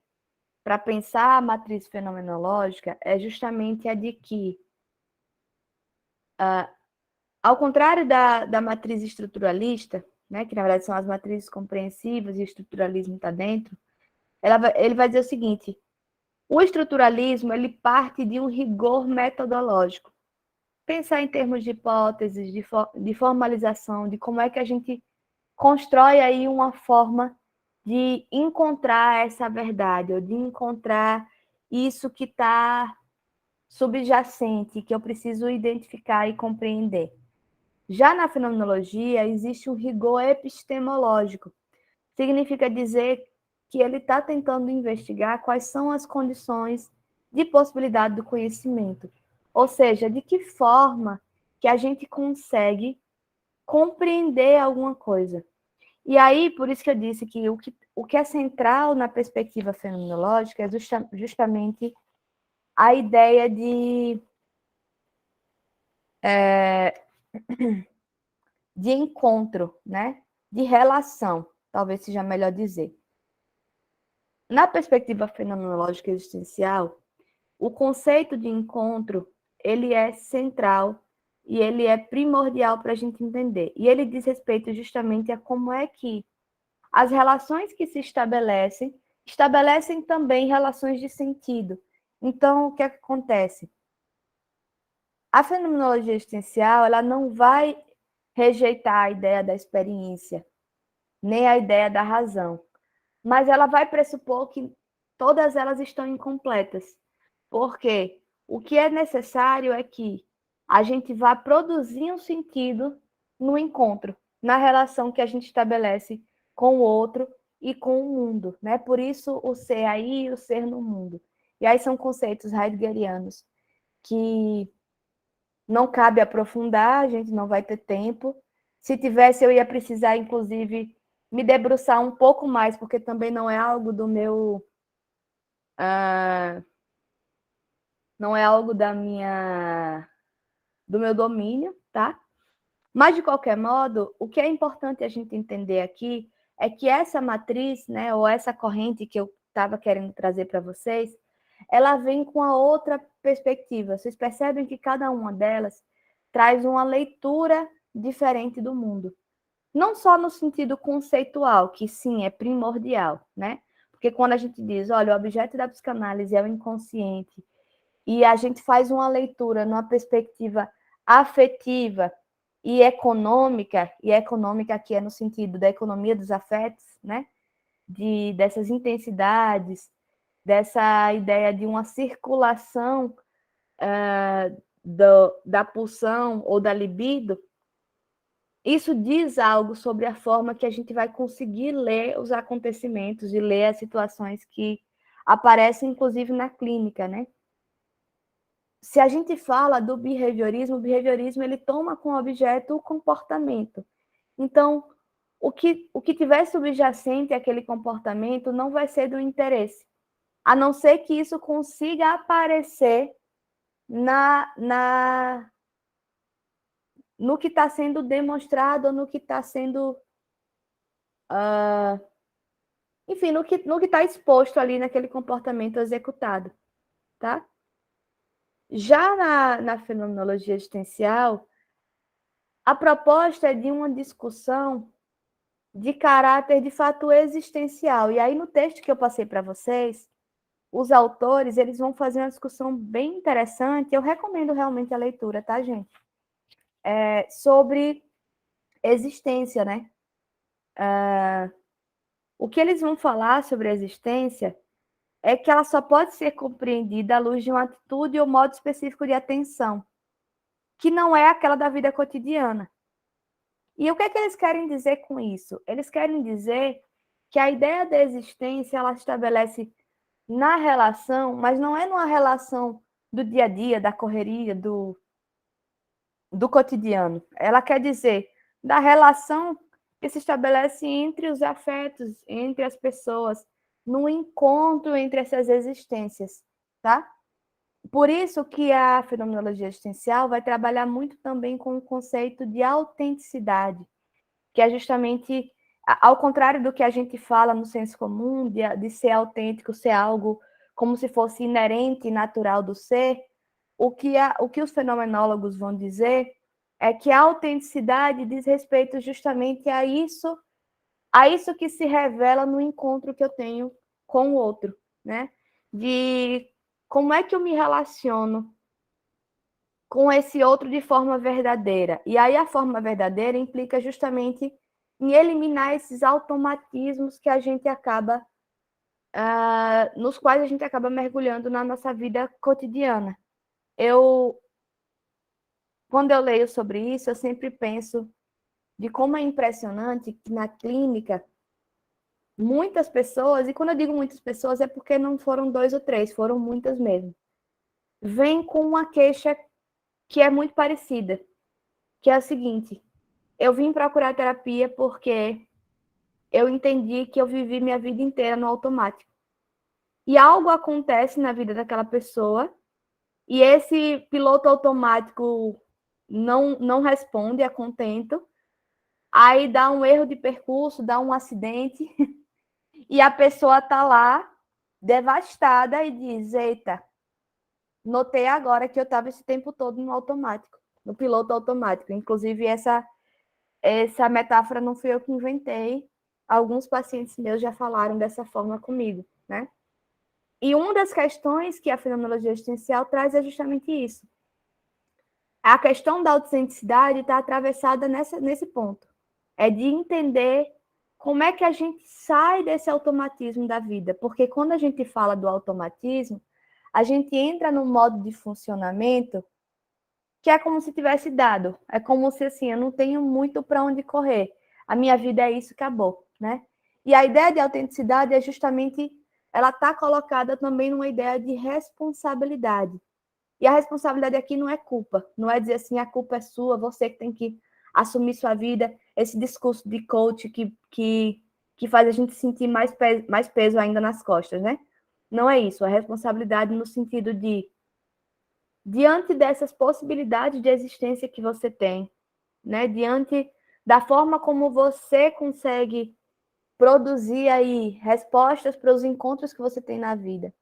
para pensar a matriz fenomenológica é justamente a de que, ao contrário da matriz estruturalista, né, que na verdade são as matrizes compreensivas e o estruturalismo está dentro, ele vai dizer o seguinte: o estruturalismo ele parte de um rigor metodológico. Pensar em termos de hipóteses, de formalização, de como é que a gente constrói aí uma forma de encontrar essa verdade, ou de encontrar isso que está subjacente, que eu preciso identificar e compreender. Já na fenomenologia, existe um rigor epistemológico. Significa dizer que ele está tentando investigar quais são as condições de possibilidade do conhecimento. Ou seja, de que forma que a gente consegue compreender alguma coisa. E aí, por isso que eu disse que o que é central na perspectiva fenomenológica é justamente a ideia de encontro, né? De relação, talvez seja melhor dizer. Na perspectiva fenomenológica existencial, o conceito de encontro, ele é central e ele é primordial para a gente entender. E ele diz respeito justamente a como é que as relações que se estabelecem também relações de sentido. Então, o que acontece? A fenomenologia existencial, ela não vai rejeitar a ideia da experiência, nem a ideia da razão, mas ela vai pressupor que todas elas estão incompletas. Porque o que é necessário é que a gente vá produzir um sentido no encontro, na relação que a gente estabelece com o outro e com o mundo, né? Por isso o ser aí e o ser no mundo. E aí são conceitos heideggerianos que não cabe aprofundar, a gente não vai ter tempo. Se tivesse, eu ia precisar, inclusive, me debruçar um pouco mais, porque também não é algo do meu... não é algo do meu domínio, tá? Mas, de qualquer modo, o que é importante a gente entender aqui é que essa matriz, né, ou essa corrente que eu estava querendo trazer para vocês, ela vem com a outra perspectiva. Vocês percebem que cada uma delas traz uma leitura diferente do mundo. Não só no sentido conceitual, que sim, é primordial, né? Porque quando a gente diz, olha, o objeto da psicanálise é o inconsciente, e a gente faz uma leitura numa perspectiva afetiva e econômica aqui é no sentido da economia dos afetos, né? Dessas intensidades, dessa ideia de uma circulação da pulsão ou da libido, isso diz algo sobre a forma que a gente vai conseguir ler os acontecimentos e ler as situações que aparecem, inclusive, na clínica, né? Se a gente fala do behaviorismo, o behaviorismo ele toma como objeto o comportamento. Então, o que tiver subjacente àquele comportamento não vai ser do interesse, a não ser que isso consiga aparecer no que está sendo demonstrado, no que está sendo... enfim, no que está exposto ali naquele comportamento executado, tá? Já na fenomenologia existencial, a proposta é de uma discussão de caráter de fato existencial. E aí no texto que eu passei para vocês, os autores, eles vão fazer uma discussão bem interessante, eu recomendo realmente a leitura, tá, gente? Sobre existência, né? O que eles vão falar sobre a existência é que ela só pode ser compreendida à luz de uma atitude ou modo específico de atenção, que não é aquela da vida cotidiana. E o que é que eles querem dizer com isso? Eles querem dizer que a ideia da existência ela estabelece na relação, mas não é numa relação do dia a dia, da correria, do cotidiano. Ela quer dizer da relação que se estabelece entre os afetos, entre as pessoas, no encontro entre essas existências, tá? Por isso que a fenomenologia existencial vai trabalhar muito também com o conceito de autenticidade, que é justamente, ao contrário do que a gente fala no senso comum, de ser autêntico, ser algo como se fosse inerente e natural do ser, o que os fenomenólogos vão dizer é que a autenticidade diz respeito justamente a isso que se revela no encontro que eu tenho com o outro, né? De como é que eu me relaciono com esse outro de forma verdadeira. E aí a forma verdadeira implica justamente em eliminar esses automatismos que a gente acaba, nos quais a gente acaba mergulhando na nossa vida cotidiana. Quando eu leio sobre isso, eu sempre penso de como é impressionante que na clínica muitas pessoas, e quando eu digo muitas pessoas é porque não foram 2 ou 3, foram muitas mesmo, vêm com uma queixa que é muito parecida, que é a seguinte: eu vim procurar terapia porque eu entendi que eu vivi minha vida inteira no automático. E algo acontece na vida daquela pessoa e esse piloto automático não responde a contento, aí dá um erro de percurso, dá um acidente e a pessoa está lá devastada e diz: eita, notei agora que eu estava esse tempo todo no automático, no piloto automático. Inclusive, essa metáfora não fui eu que inventei. Alguns pacientes meus já falaram dessa forma comigo, né? E uma das questões que a fenomenologia existencial traz é justamente isso. A questão da autenticidade está atravessada nesse ponto. É de entender como é que a gente sai desse automatismo da vida. Porque quando a gente fala do automatismo, a gente entra num modo de funcionamento que é como se tivesse dado. É como se, assim, eu não tenho muito para onde correr. A minha vida é isso, acabou, né? E a ideia de autenticidade é justamente, ela está colocada também numa ideia de responsabilidade. E a responsabilidade aqui não é culpa, não é dizer assim, a culpa é sua, você que tem que assumir sua vida, esse discurso de coach que faz a gente sentir mais peso ainda nas costas, né? Não é isso, a responsabilidade no sentido de, diante dessas possibilidades de existência que você tem, né? Diante da forma como você consegue produzir aí respostas para os encontros que você tem na vida.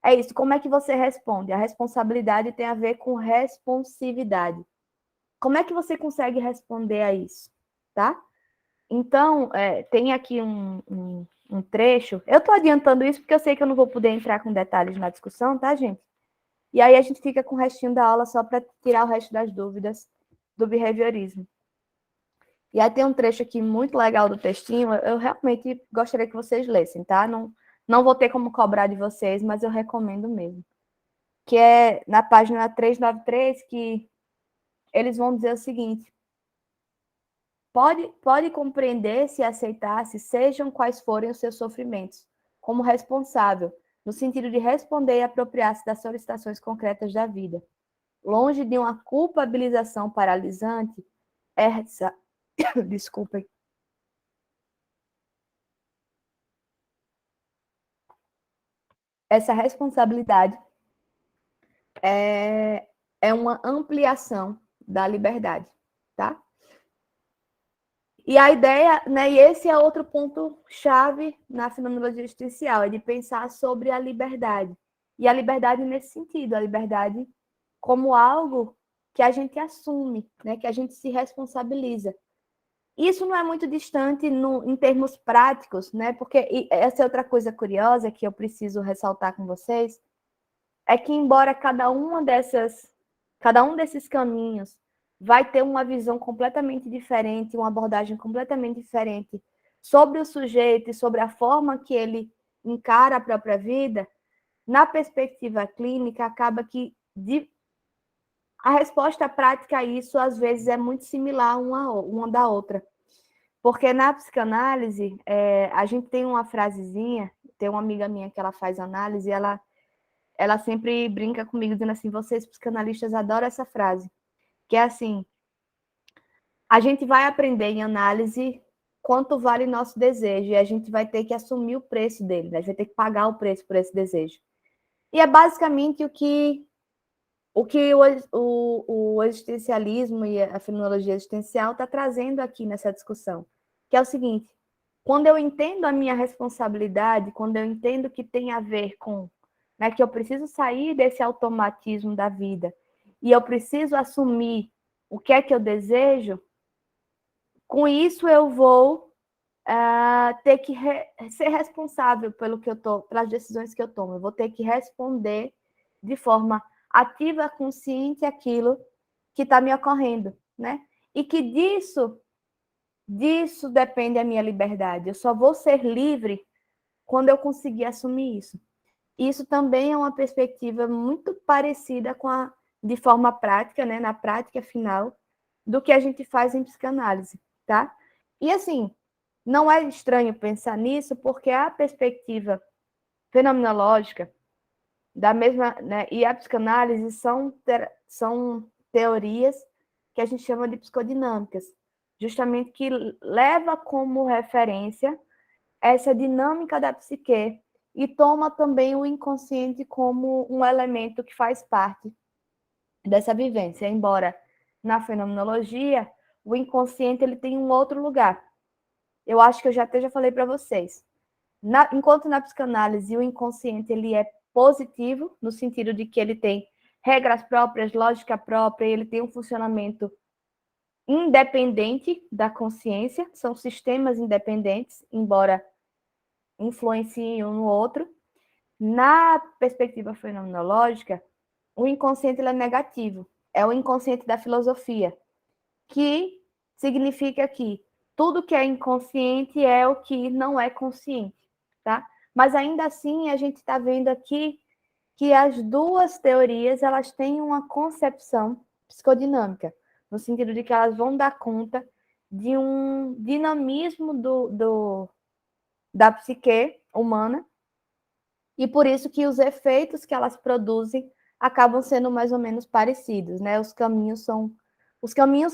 É isso, como é que você responde? A responsabilidade tem a ver com responsividade. Como é que você consegue responder a isso, tá? Então, tem aqui um trecho. Eu estou adiantando isso porque eu sei que eu não vou poder entrar com detalhes na discussão, tá, gente? E aí a gente fica com o restinho da aula só para tirar o resto das dúvidas do behaviorismo. E aí tem um trecho aqui muito legal do textinho, eu realmente gostaria que vocês lessem, tá? Não vou ter como cobrar de vocês, mas eu recomendo mesmo. Que é na página 393, que eles vão dizer o seguinte: pode compreender-se e aceitar-se, sejam quais forem os seus sofrimentos, como responsável, no sentido de responder e apropriar-se das solicitações concretas da vida. Longe de uma culpabilização paralisante, essa, desculpem, essa responsabilidade é uma ampliação da liberdade, tá? E a ideia, né, e esse é outro ponto-chave na fenomenologia existencial, é de pensar sobre a liberdade. E a liberdade nesse sentido, a liberdade como algo que a gente assume, né, que a gente se responsabiliza. Isso não é muito distante em termos práticos, né, porque essa é outra coisa curiosa que eu preciso ressaltar com vocês, é que embora cada um desses caminhos vai ter uma visão completamente diferente, uma abordagem completamente diferente sobre o sujeito e sobre a forma que ele encara a própria vida, na perspectiva clínica, acaba que a resposta prática a isso, às vezes, é muito similar uma da outra. Porque na psicanálise, a gente tem uma frasezinha, tem uma amiga minha que ela faz análise, ela sempre brinca comigo, dizendo assim, vocês psicanalistas adoram essa frase, que é assim, a gente vai aprender em análise quanto vale nosso desejo, e a gente vai ter que assumir o preço dele, né? A gente vai ter que pagar o preço por esse desejo. E é basicamente o existencialismo e a fenomenologia existencial está trazendo aqui nessa discussão, que é o seguinte, quando eu entendo a minha responsabilidade, quando eu entendo que tem a ver com, né, que eu preciso sair desse automatismo da vida e eu preciso assumir o que é que eu desejo, com isso eu vou ter que ser responsável pelas decisões que eu tomo. Eu vou ter que responder de forma ativa, consciente aquilo que está me ocorrendo, né? E que disso depende a minha liberdade. Eu só vou ser livre quando eu conseguir assumir isso. Isso também é uma perspectiva muito parecida de forma prática, né, na prática final, do que a gente faz em psicanálise, tá? E assim, não é estranho pensar nisso, porque a perspectiva fenomenológica da mesma, né, e a psicanálise são teorias que a gente chama de psicodinâmicas, justamente que leva como referência essa dinâmica da psique e toma também o inconsciente como um elemento que faz parte dessa vivência, embora na fenomenologia o inconsciente ele tem um outro lugar. Eu acho que eu já falei para vocês. Enquanto na psicanálise o inconsciente ele é positivo, no sentido de que ele tem regras próprias, lógica própria, ele tem um funcionamento independente da consciência, são sistemas independentes, embora influenciem um no outro. Na perspectiva fenomenológica, o inconsciente ele é negativo, é o inconsciente da filosofia, que significa que tudo que é inconsciente é o que não é consciente, tá? Mas ainda assim a gente está vendo aqui que as duas teorias elas têm uma concepção psicodinâmica, no sentido de que elas vão dar conta de um dinamismo da psique humana, e por isso que os efeitos que elas produzem acabam sendo mais ou menos parecidos, né? Os caminhos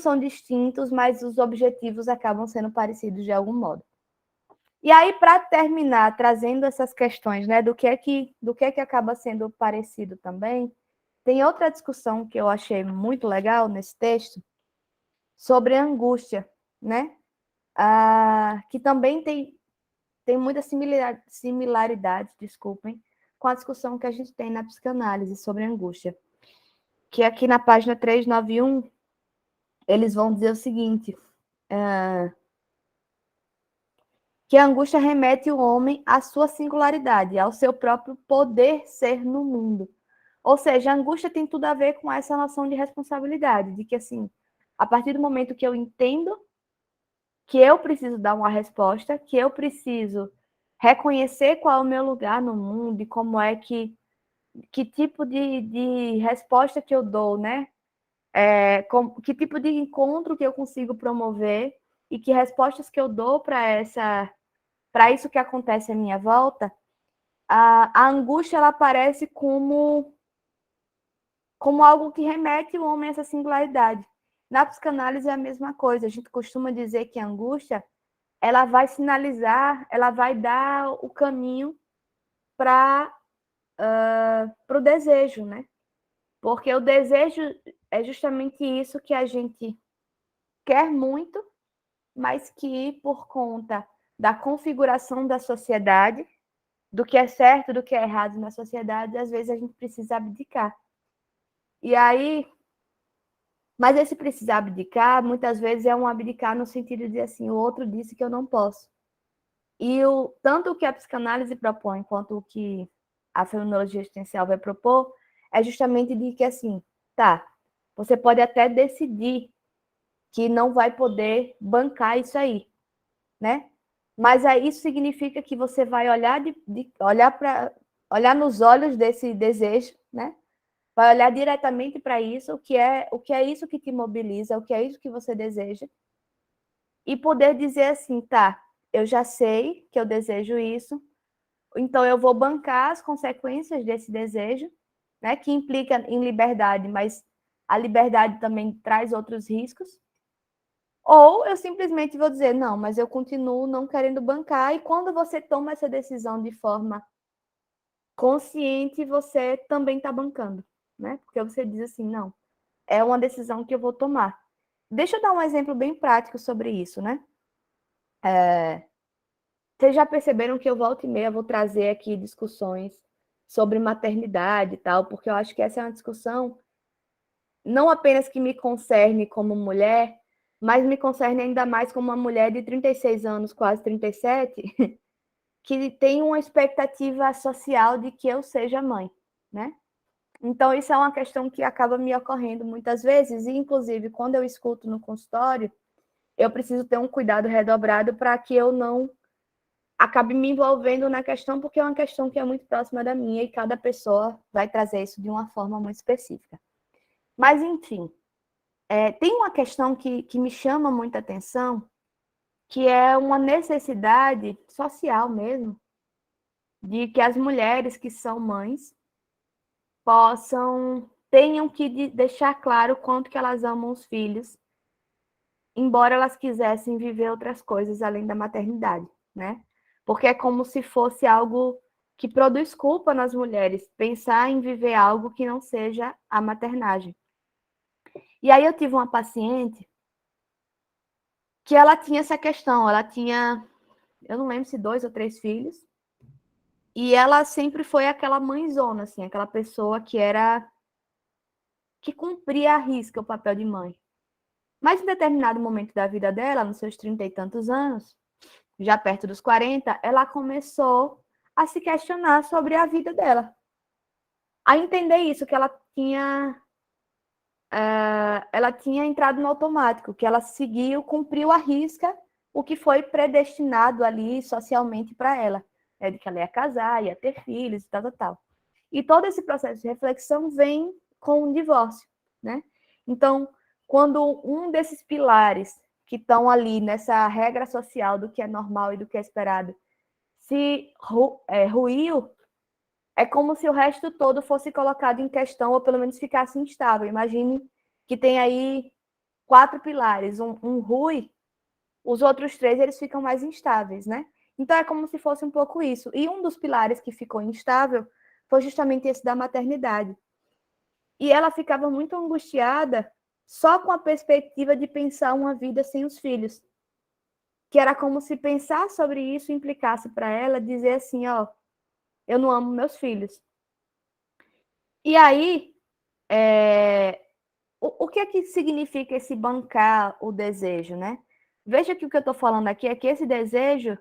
são distintos, mas os objetivos acabam sendo parecidos de algum modo. E aí, para terminar, trazendo essas questões, né, do que é que acaba sendo parecido também, tem outra discussão que eu achei muito legal nesse texto sobre a angústia, né? Que também tem muita similaridade, desculpem, com a discussão que a gente tem na psicanálise sobre a angústia. Que aqui na página 391, eles vão dizer o seguinte, que a angústia remete o homem à sua singularidade, ao seu próprio poder ser no mundo. Ou seja, a angústia tem tudo a ver com essa noção de responsabilidade, de que, assim, a partir do momento que eu entendo que eu preciso dar uma resposta, que eu preciso reconhecer qual é o meu lugar no mundo e como é que tipo de resposta que eu dou, né? Que tipo de encontro que eu consigo promover e que respostas que eu dou para isso que acontece à minha volta, a angústia ela aparece como algo que remete o homem a essa singularidade. Na psicanálise é a mesma coisa. A gente costuma dizer que a angústia ela vai sinalizar, ela vai dar o caminho para o desejo, né? Porque o desejo é justamente isso que a gente quer muito, mas que por conta da configuração da sociedade, do que é certo, do que é errado na sociedade, às vezes a gente precisa abdicar. E aí, mas esse precisar abdicar, muitas vezes é um abdicar no sentido de assim, o outro disse que eu não posso. E tanto o que a psicanálise propõe, quanto o que a fenomenologia existencial vai propor, é justamente de que assim, tá, você pode até decidir que não vai poder bancar isso aí, né? Mas aí isso significa que você vai olhar nos olhos desse desejo, né? Vai olhar diretamente para isso, o que é isso que te mobiliza, o que é isso que você deseja, e poder dizer assim, tá, eu já sei que eu desejo isso, então eu vou bancar as consequências desse desejo, né? Que implica em liberdade, mas a liberdade também traz outros riscos. Ou eu simplesmente vou dizer, não, mas eu continuo não querendo bancar, e quando você toma essa decisão de forma consciente, você também está bancando, né? Porque você diz assim, não, é uma decisão que eu vou tomar. Deixa eu dar um exemplo bem prático sobre isso, né? Vocês já perceberam que eu volta e meia vou trazer aqui discussões sobre maternidade e tal, porque eu acho que essa é uma discussão não apenas que me concerne como mulher, mas me concerne ainda mais como uma mulher de 36 anos, quase 37, que tem uma expectativa social de que eu seja mãe, né? Então, isso é uma questão que acaba me ocorrendo muitas vezes, e inclusive quando eu escuto no consultório, eu preciso ter um cuidado redobrado para que eu não acabe me envolvendo na questão, porque é uma questão que é muito próxima da minha e cada pessoa vai trazer isso de uma forma muito específica. Mas, enfim, tem uma questão que me chama muita atenção, que é uma necessidade social mesmo, de que as mulheres que são mães tenham que deixar claro quanto que elas amam os filhos, embora elas quisessem viver outras coisas além da maternidade, né? Porque é como se fosse algo que produz culpa nas mulheres, pensar em viver algo que não seja a maternagem. E aí eu tive uma paciente que ela tinha essa questão, ela tinha, eu não lembro se 2 ou 3 filhos, E ela sempre foi aquela mãezona, assim, aquela pessoa que cumpria à risca o papel de mãe. Mas em determinado momento da vida dela, nos seus 30 e tantos anos, já perto dos 40, ela começou a se questionar sobre a vida dela. A entender isso, que ela tinha entrado no automático, que ela seguiu, cumpriu à risca o que foi predestinado ali socialmente para ela, né? De que ela ia casar, ia ter filhos e tal, tal, tal. E todo esse processo de reflexão vem com o divórcio, né? Então, quando um desses pilares que estão ali nessa regra social do que é normal e do que é esperado se ruiu, é como se o resto todo fosse colocado em questão ou pelo menos ficasse instável. Imagine que tem aí 4 pilares, um rui, os outros 3 eles ficam mais instáveis, né? Então é como se fosse um pouco isso. E um dos pilares que ficou instável foi justamente esse da maternidade. E ela ficava muito angustiada só com a perspectiva de pensar uma vida sem os filhos. Que era como se pensar sobre isso implicasse para ela dizer assim, ó, eu não amo meus filhos. E aí, o que é que significa esse bancar o desejo, né? Veja que o que eu estou falando aqui é que esse desejo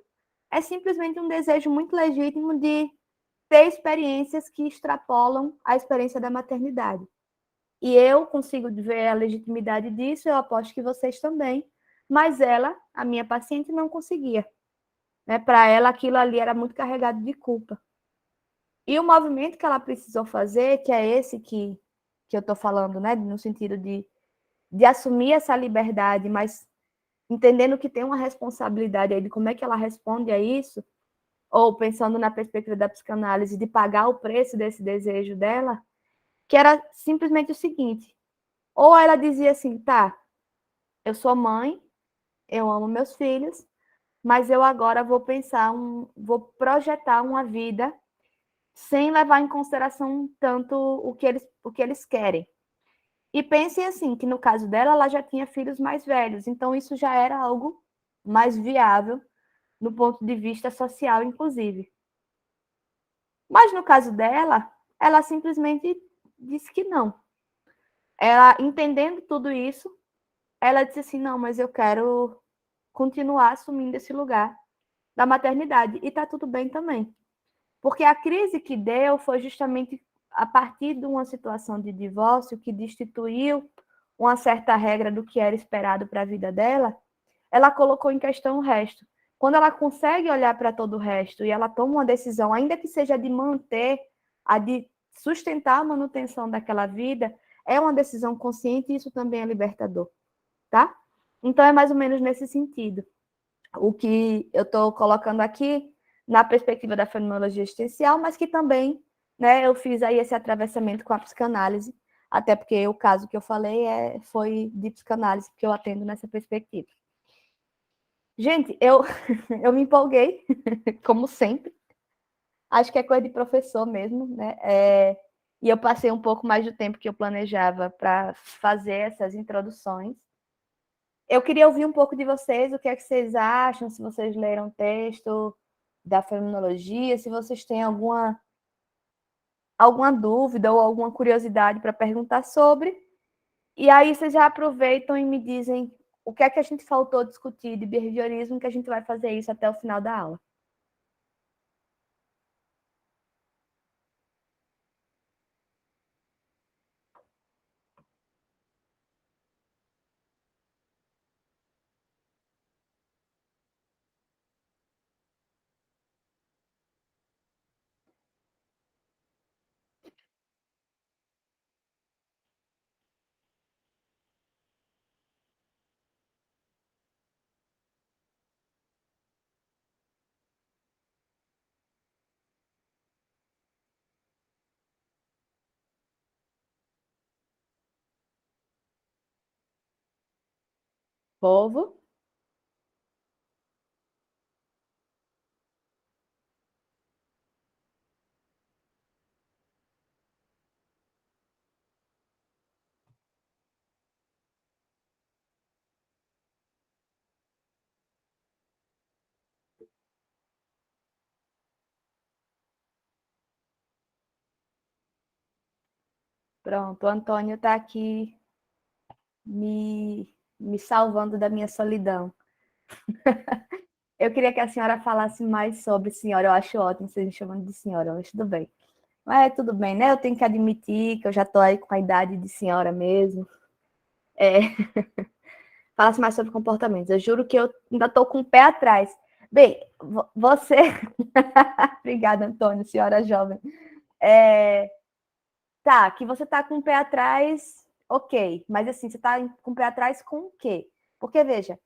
é simplesmente um desejo muito legítimo de ter experiências que extrapolam a experiência da maternidade. E eu consigo ver a legitimidade disso, eu aposto que vocês também. Mas ela, a minha paciente, não conseguia. Né? Para ela, aquilo ali era muito carregado de culpa. E o movimento que ela precisou fazer, que é esse que eu estou falando, né? No sentido de assumir essa liberdade, mas entendendo que tem uma responsabilidade aí de como é que ela responde a isso, ou pensando na perspectiva da psicanálise, de pagar o preço desse desejo dela, que era simplesmente o seguinte: ou ela dizia assim, tá, eu sou mãe, eu amo meus filhos, mas eu agora vou vou projetar uma vida sem levar em consideração tanto o que eles querem. E pensem assim, que no caso dela, ela já tinha filhos mais velhos, então isso já era algo mais viável no ponto de vista social, inclusive. Mas no caso dela, ela simplesmente disse que não. Ela, entendendo tudo isso, ela disse assim, não, mas eu quero continuar assumindo esse lugar da maternidade. E tá tudo bem também. Porque a crise que deu foi justamente a partir de uma situação de divórcio que destituiu uma certa regra do que era esperado para a vida dela, ela colocou em questão o resto. Quando ela consegue olhar para todo o resto e ela toma uma decisão, ainda que seja de manter, a de sustentar a manutenção daquela vida, é uma decisão consciente e isso também é libertador, tá? Então é mais ou menos nesse sentido. O que eu estou colocando aqui na perspectiva da fenomenologia existencial, mas que também, né, eu fiz aí esse atravessamento com a psicanálise, até porque o caso que eu falei foi de psicanálise, que eu atendo nessa perspectiva. Gente, eu me empolguei, como sempre. Acho que é coisa de professor mesmo, né? E eu passei um pouco mais do tempo que eu planejava para fazer essas introduções. Eu queria ouvir um pouco de vocês, o que é que vocês acham, se vocês leram o texto da fenomenologia, se vocês têm alguma dúvida ou alguma curiosidade para perguntar sobre. E aí vocês já aproveitam e me dizem o que é que a gente faltou discutir de behaviorismo, que a gente vai fazer isso até o final da aula. Povo? Pronto, o Antônio está aqui me salvando da minha solidão. Eu queria que a senhora falasse mais sobre senhora. Eu acho ótimo vocês me chamando de senhora, mas tudo bem. Mas tudo bem, né? Eu tenho que admitir que eu já estou aí com a idade de senhora mesmo. Falasse mais sobre comportamentos. Eu juro que eu ainda estou com o pé atrás. Bem, você. Obrigada, Antônio, senhora jovem. Tá, que você está com o pé atrás, ok. Mas assim, você está com o pé atrás com o quê? Porque, veja,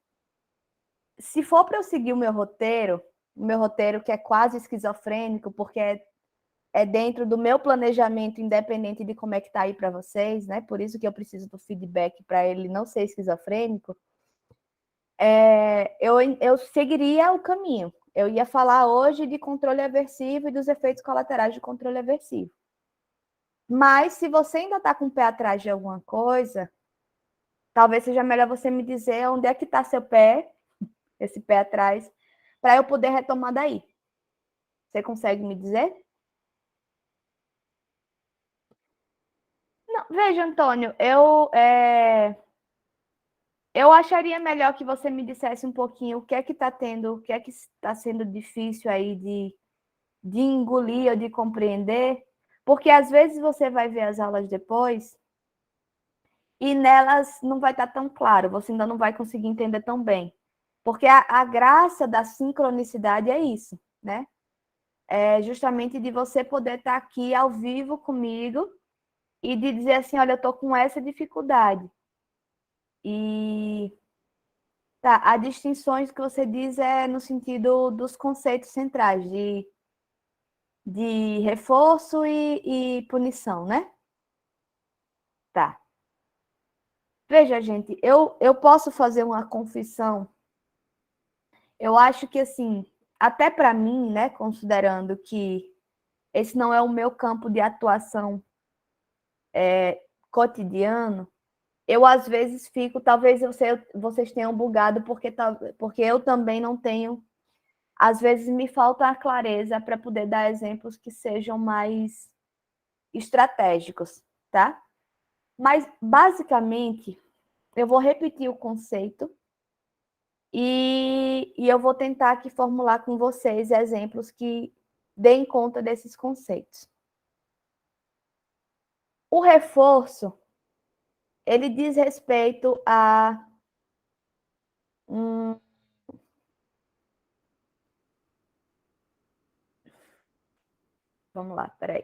se for para eu seguir o meu roteiro que é quase esquizofrênico, porque é dentro do meu planejamento, independente de como é que está aí para vocês, né? Por isso que eu preciso do feedback para ele não ser esquizofrênico. Eu seguiria o caminho. Eu ia falar hoje de controle aversivo e dos efeitos colaterais de controle aversivo. Mas se você ainda está com o pé atrás de alguma coisa, talvez seja melhor você me dizer onde é que está seu pé, esse pé atrás, para eu poder retomar daí. Você consegue me dizer? Não, veja, Antônio, eu acharia melhor que você me dissesse um pouquinho o que é que está tendo, o que é que está sendo difícil aí de engolir ou de compreender, porque às vezes você vai ver as aulas depois e nelas não vai estar tão claro, você ainda não vai conseguir entender tão bem. Porque a graça da sincronicidade é isso, né? É justamente de você poder estar aqui ao vivo comigo e de dizer assim, olha, eu estou com essa dificuldade. E tá, as distinções que você diz é no sentido dos conceitos centrais, de reforço e punição, né? Tá. Veja, gente, eu posso fazer uma confissão. Eu acho que, assim, até para mim, né, considerando que esse não é o meu campo de atuação cotidiano, eu às vezes fico, talvez vocês tenham bugado, porque eu também não tenho, às vezes me falta a clareza para poder dar exemplos que sejam mais estratégicos, tá? Mas, basicamente, eu vou repetir o conceito e eu vou tentar aqui formular com vocês exemplos que deem conta desses conceitos. O reforço, ele diz respeito a vamos lá, peraí.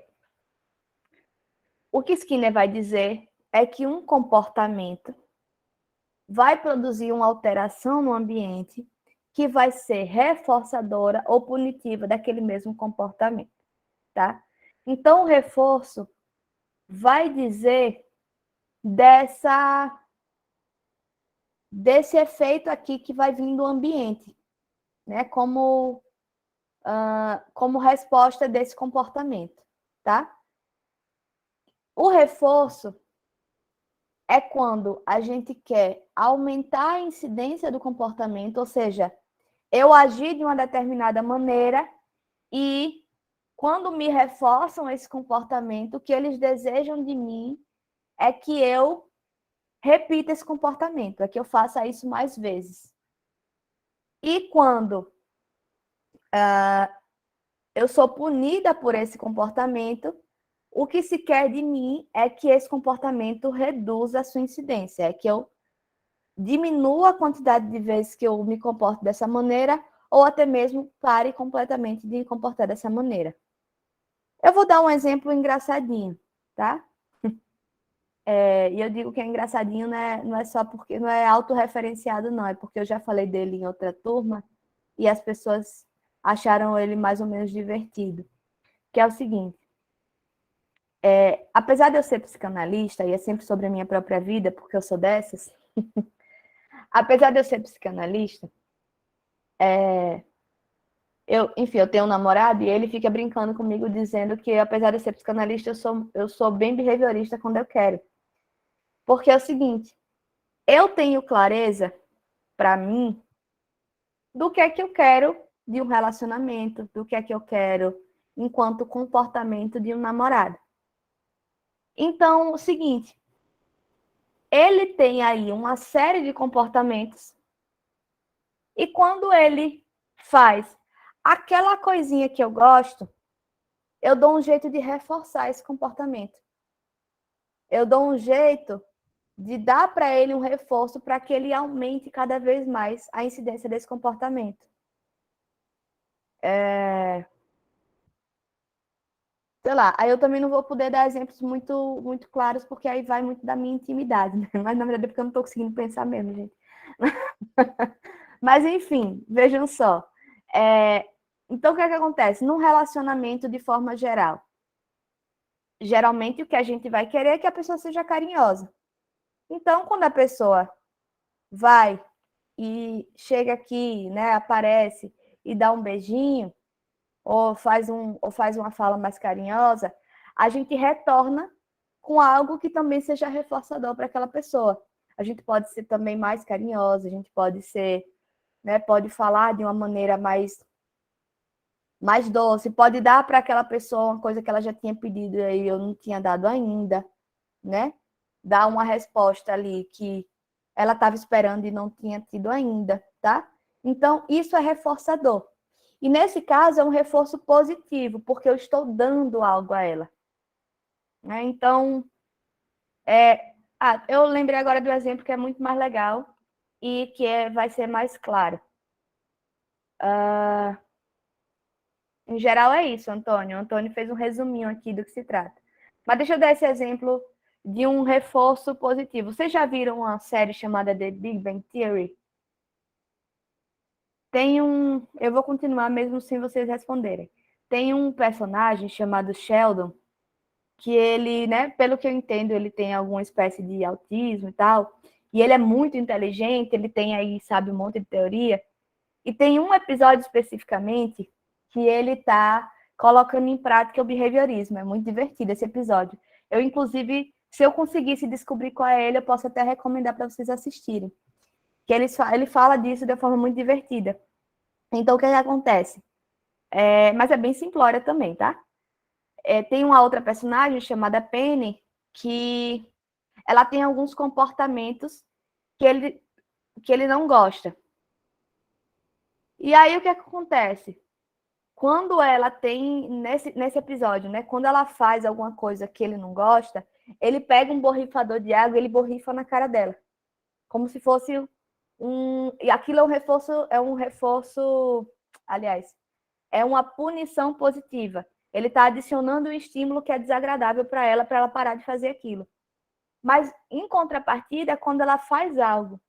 O que Skinner vai dizer é que um comportamento vai produzir uma alteração no ambiente que vai ser reforçadora ou punitiva daquele mesmo comportamento, tá? Então, o reforço vai dizer desse efeito aqui que vai vir do ambiente, né? Como resposta desse comportamento, tá? O reforço é quando a gente quer aumentar a incidência do comportamento, ou seja, eu agir de uma determinada maneira e quando me reforçam esse comportamento, o que eles desejam de mim é que eu repita esse comportamento, é que eu faça isso mais vezes. E quando eu sou punida por esse comportamento, o que se quer de mim é que esse comportamento reduza a sua incidência, é que eu diminua a quantidade de vezes que eu me comporto dessa maneira, ou até mesmo pare completamente de me comportar dessa maneira. Eu vou dar um exemplo engraçadinho, tá? E eu digo que é engraçadinho, não é só porque não é autorreferenciado, não, é porque eu já falei dele em outra turma e as pessoas acharam ele mais ou menos divertido. Que é o seguinte, apesar de eu ser psicanalista, e é sempre sobre a minha própria vida, porque eu sou dessas, apesar de eu ser psicanalista, enfim, eu tenho um namorado e ele fica brincando comigo dizendo que, apesar de eu ser psicanalista, eu sou bem behaviorista quando eu quero. Porque é o seguinte, eu tenho clareza, para mim, do que é que eu quero de um relacionamento, do que é que eu quero enquanto comportamento de um namorado. Então, o seguinte, ele tem aí uma série de comportamentos e quando ele faz aquela coisinha que eu gosto, eu dou um jeito de reforçar esse comportamento. Eu dou um jeito de dar para ele um reforço para que ele aumente cada vez mais a incidência desse comportamento. Sei lá, aí eu também não vou poder dar exemplos muito claros, porque aí vai muito da minha intimidade, né? Mas na verdade é porque eu não estou conseguindo pensar mesmo, gente. Mas enfim, vejam só. Então o que é que acontece? Num relacionamento de forma geral, geralmente o que a gente vai querer é que a pessoa seja carinhosa. Então, quando a pessoa vai e chega aqui, né, aparece e dá um beijinho, ou faz uma fala mais carinhosa, a gente retorna com algo que também seja reforçador para aquela pessoa. A gente pode ser também mais carinhosa, a gente pode ser, né, pode falar de uma maneira mais doce, pode dar para aquela pessoa uma coisa que ela já tinha pedido e eu não tinha dado ainda, né? Dar uma resposta ali que ela estava esperando e não tinha tido ainda, tá? Então, isso é reforçador. E nesse caso é um reforço positivo, porque eu estou dando algo a ela. Né? Então, eu lembrei agora do exemplo que é muito mais legal e que vai ser mais claro. Em geral é isso, Antônio. O Antônio fez um resuminho aqui do que se trata. Mas deixa eu dar esse exemplo de um reforço positivo. Vocês já viram uma série chamada The Big Bang Theory? Eu vou continuar mesmo sem vocês responderem. Tem um personagem chamado Sheldon, que ele, né, pelo que eu entendo, ele tem alguma espécie de autismo e tal, e ele é muito inteligente, ele tem aí, sabe, um monte de teoria, e tem um episódio especificamente que ele está colocando em prática o behaviorismo, é muito divertido esse episódio. Eu, inclusive, se eu conseguisse descobrir qual é ele, eu posso até recomendar para vocês assistirem, que ele fala disso de uma forma muito divertida. Então, o que acontece? Mas é bem simplória também, tá? Tem uma outra personagem chamada Penny, que ela tem alguns comportamentos que ele não gosta. E aí, o que acontece? Quando ela tem, nesse episódio, né? Quando ela faz alguma coisa que ele não gosta, ele pega um borrifador de água e ele borrifa na cara dela. Como se fosse E aquilo é um reforço, aliás, é uma punição positiva. Ele está adicionando um estímulo que é desagradável para ela parar de fazer aquilo. Mas, em contrapartida, quando ela faz algo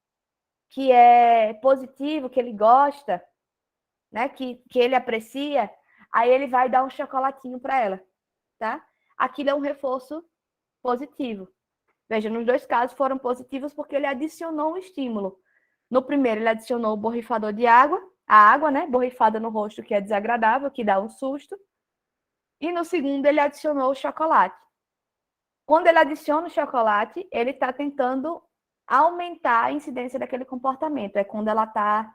que é positivo, que ele gosta, né, que ele aprecia, aí ele vai dar um chocolatinho para ela, tá? Aquilo é um reforço positivo. Veja, nos dois casos foram positivos porque ele adicionou um estímulo. No primeiro, ele adicionou o borrifador de água, a água, né, borrifada no rosto, que é desagradável, que dá um susto. E no segundo, ele adicionou o chocolate. Quando ele adiciona o chocolate, ele está tentando aumentar a incidência daquele comportamento. É quando ela está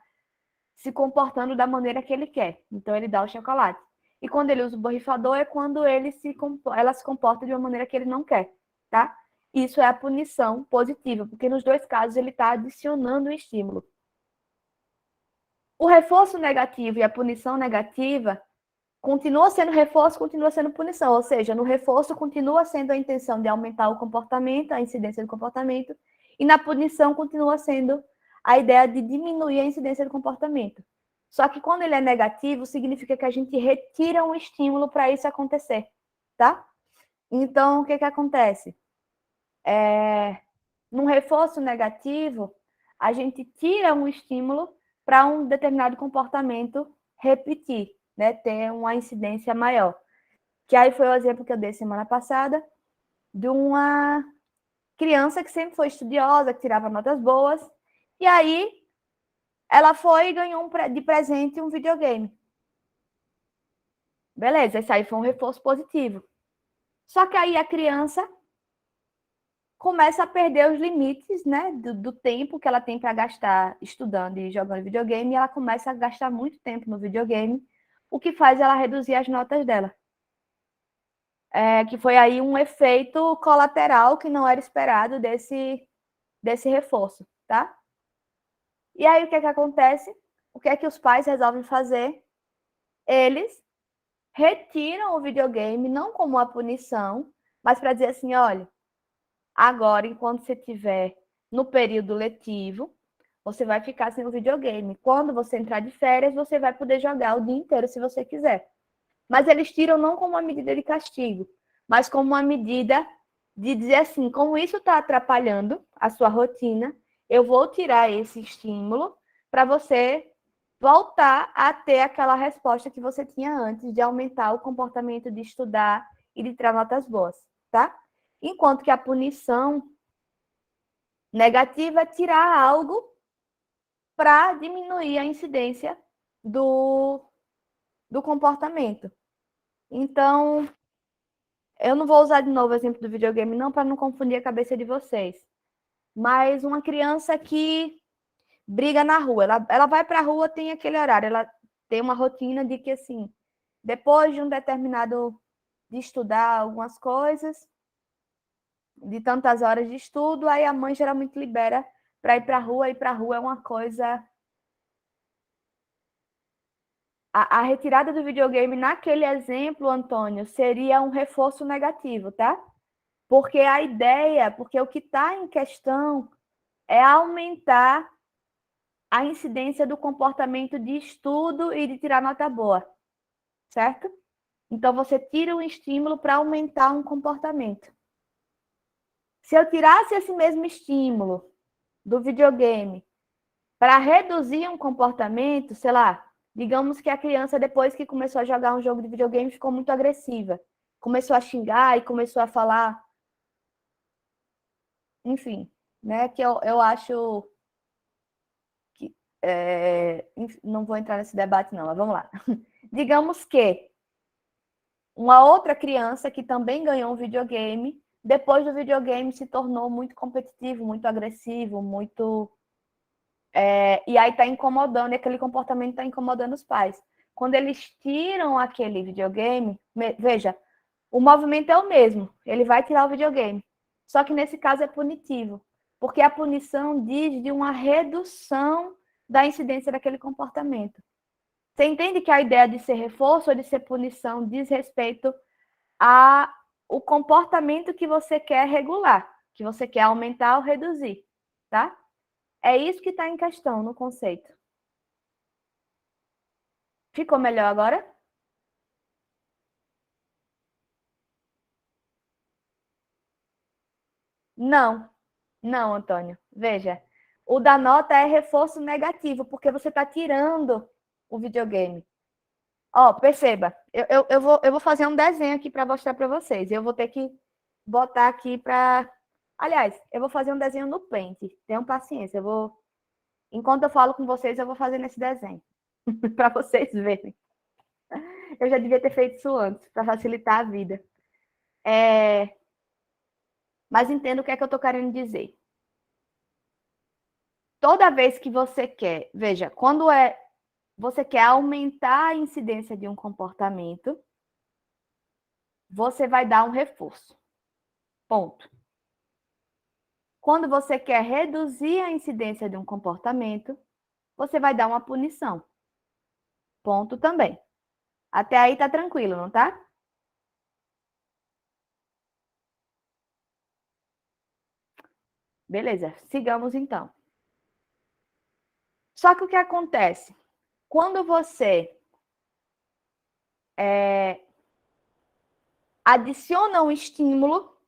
se comportando da maneira que ele quer. Então, ele dá o chocolate. E quando ele usa o borrifador, é quando ela se comporta de uma maneira que ele não quer, tá? Isso é a punição positiva, porque nos dois casos ele está adicionando o estímulo. O reforço negativo e a punição negativa continua sendo reforço, continua sendo punição. Ou seja, no reforço continua sendo a intenção de aumentar o comportamento, a incidência do comportamento, e na punição continua sendo a ideia de diminuir a incidência do comportamento. Só que quando ele é negativo, significa que a gente retira um estímulo para isso acontecer, tá? Então, o que acontece? Num reforço negativo, a gente tira um estímulo para um determinado comportamento repetir, né? Ter uma incidência maior. Que aí foi o exemplo que eu dei semana passada de uma criança que sempre foi estudiosa, que tirava notas boas, e aí ela foi e ganhou de presente um videogame. Beleza, esse aí foi um reforço positivo. Só que aí a criança começa a perder os limites, né, do tempo que ela tem para gastar estudando e jogando videogame, e ela começa a gastar muito tempo no videogame, o que faz ela reduzir as notas dela. que foi aí um efeito colateral que não era esperado desse reforço, tá? E aí, o que acontece? O que é que os pais resolvem fazer? Eles retiram o videogame, não como uma punição, mas para dizer assim, olha, agora, enquanto você estiver no período letivo, você vai ficar sem o videogame. Quando você entrar de férias, você vai poder jogar o dia inteiro, se você quiser. Mas eles tiram não como uma medida de castigo, mas como uma medida de dizer assim, como isso está atrapalhando a sua rotina, eu vou tirar esse estímulo para você voltar a ter aquela resposta que você tinha antes de aumentar o comportamento de estudar e de tirar notas boas, tá? Enquanto que a punição negativa é tirar algo para diminuir a incidência do comportamento. Então, eu não vou usar de novo o exemplo do videogame, não, para não confundir a cabeça de vocês. Mas uma criança que briga na rua, ela vai para a rua, tem aquele horário, ela tem uma rotina de que, assim, depois de um determinado de estudar algumas coisas, de tantas horas de estudo, aí a mãe geralmente libera para ir para a rua, e para a rua é uma coisa. A retirada do videogame naquele exemplo, Antônio, seria um reforço negativo, tá? Porque o que está em questão é aumentar a incidência do comportamento de estudo e de tirar nota boa, certo? Então, você tira um estímulo para aumentar um comportamento. Se eu tirasse esse mesmo estímulo do videogame para reduzir um comportamento, sei lá, digamos que a criança, depois que começou a jogar um jogo de videogame, ficou muito agressiva. Começou a xingar e começou a falar, enfim, né? Que eu acho que. Não vou entrar nesse debate, não, mas vamos lá. Digamos que uma outra criança que também ganhou um videogame, depois do videogame se tornou muito competitivo, muito agressivo, muito. E aí está incomodando, e aquele comportamento está incomodando os pais. Quando eles tiram aquele videogame, veja, o movimento é o mesmo, ele vai tirar o videogame. Só que nesse caso é punitivo, porque a punição diz de uma redução da incidência daquele comportamento. Você entende que a ideia de ser reforço ou de ser punição diz respeito ao comportamento que você quer regular, que você quer aumentar ou reduzir, tá? É isso que está em questão no conceito. Ficou melhor agora? Não, não, Antônio. Veja, o da nota é reforço negativo, porque você está tirando o videogame. Ó, perceba, eu vou fazer um desenho aqui para mostrar para vocês. Eu vou ter que botar aqui para. Aliás, eu vou fazer um desenho no Paint. Tenham paciência. Enquanto eu falo com vocês, eu vou fazer nesse desenho para vocês verem. Eu já devia ter feito isso antes para facilitar a vida. Mas entenda o que é que eu estou querendo dizer. Toda vez que você quer, veja, quando você quer aumentar a incidência de um comportamento, você vai dar um reforço. Ponto. Quando você quer reduzir a incidência de um comportamento, você vai dar uma punição. Ponto também. Até aí tá tranquilo, não tá? Beleza, sigamos então. Só que o que acontece? Quando você adiciona um estímulo,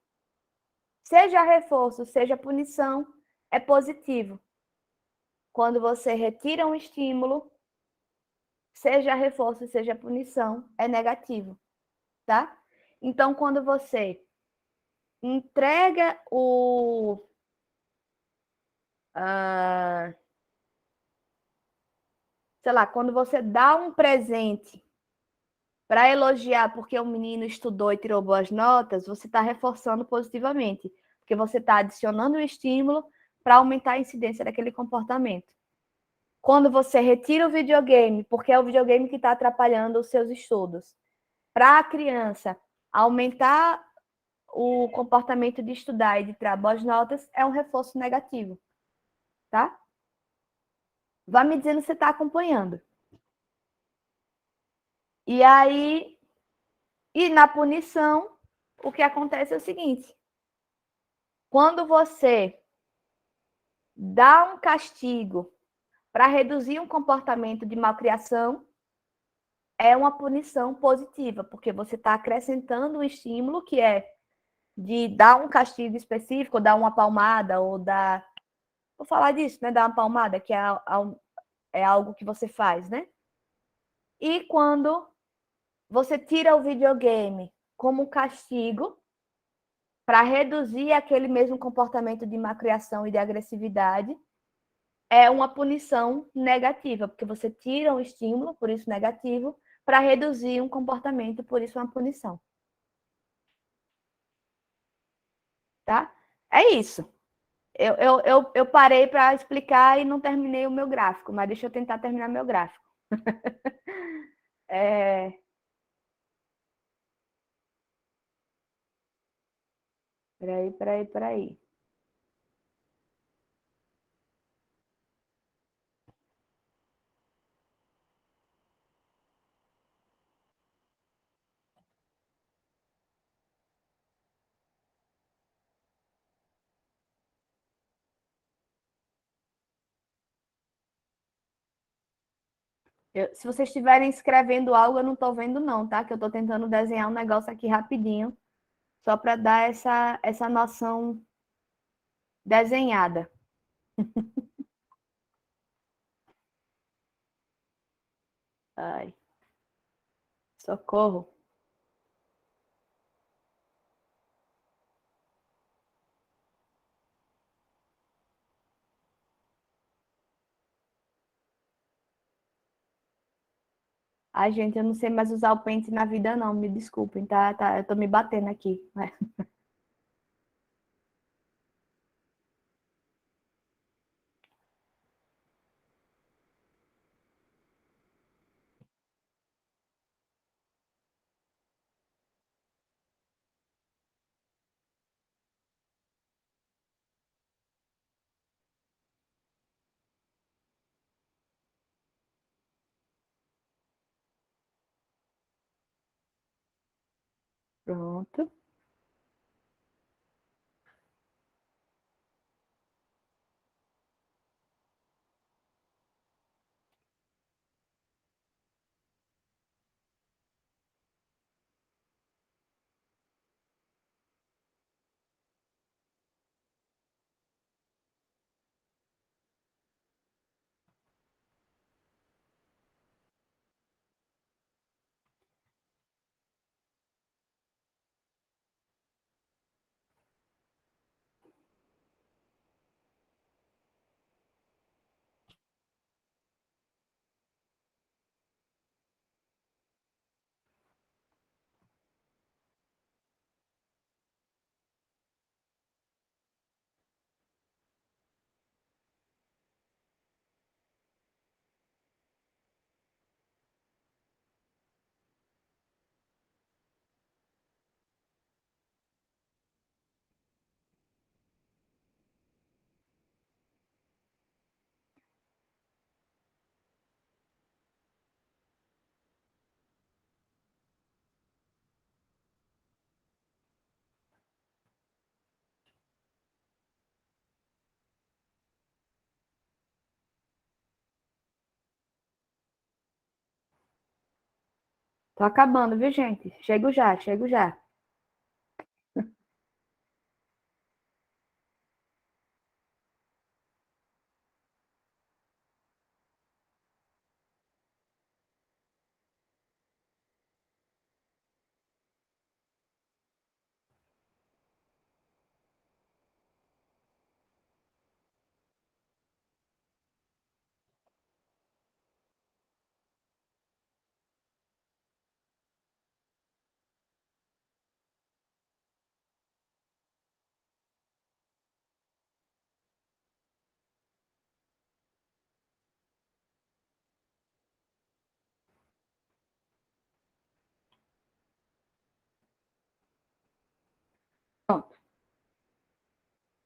seja reforço, seja punição, é positivo. Quando você retira um estímulo, seja reforço, seja punição, é negativo, tá? Então, quando você entrega sei lá, quando você dá um presente para elogiar porque o menino estudou e tirou boas notas, você está reforçando positivamente, porque você está adicionando um estímulo para aumentar a incidência daquele comportamento. Quando você retira o videogame, porque é o videogame que está atrapalhando os seus estudos, para a criança, Aumentar o comportamento de estudar e de tirar boas notas é um reforço negativo, tá? Vá me dizendo se você está acompanhando. E aí, e na punição, o que acontece é o seguinte: quando você dá um castigo para reduzir um comportamento de malcriação, é uma punição positiva, porque você está acrescentando um estímulo que é de dar um castigo específico, ou dar uma palmada, ou dar. Vou falar disso, né? Dar uma palmada, que é algo que você faz, né? E quando você tira o videogame como castigo para reduzir aquele mesmo comportamento de malcriação e de agressividade, é uma punição negativa, porque você tira um estímulo, por isso negativo, para reduzir um comportamento, por isso uma punição. Tá? É isso. Eu parei para explicar e não terminei o meu gráfico, mas deixa eu tentar terminar meu gráfico. É... Peraí. Se vocês estiverem escrevendo algo, eu não estou vendo, não, tá? Que eu estou tentando desenhar um negócio aqui rapidinho, só para dar essa noção desenhada. Ai, socorro. Ai, gente, eu não sei mais usar o pente na vida, não. Me desculpem, tá? Eu tô me batendo aqui. Pronto. Tô acabando, viu, gente? Chego já, chego já.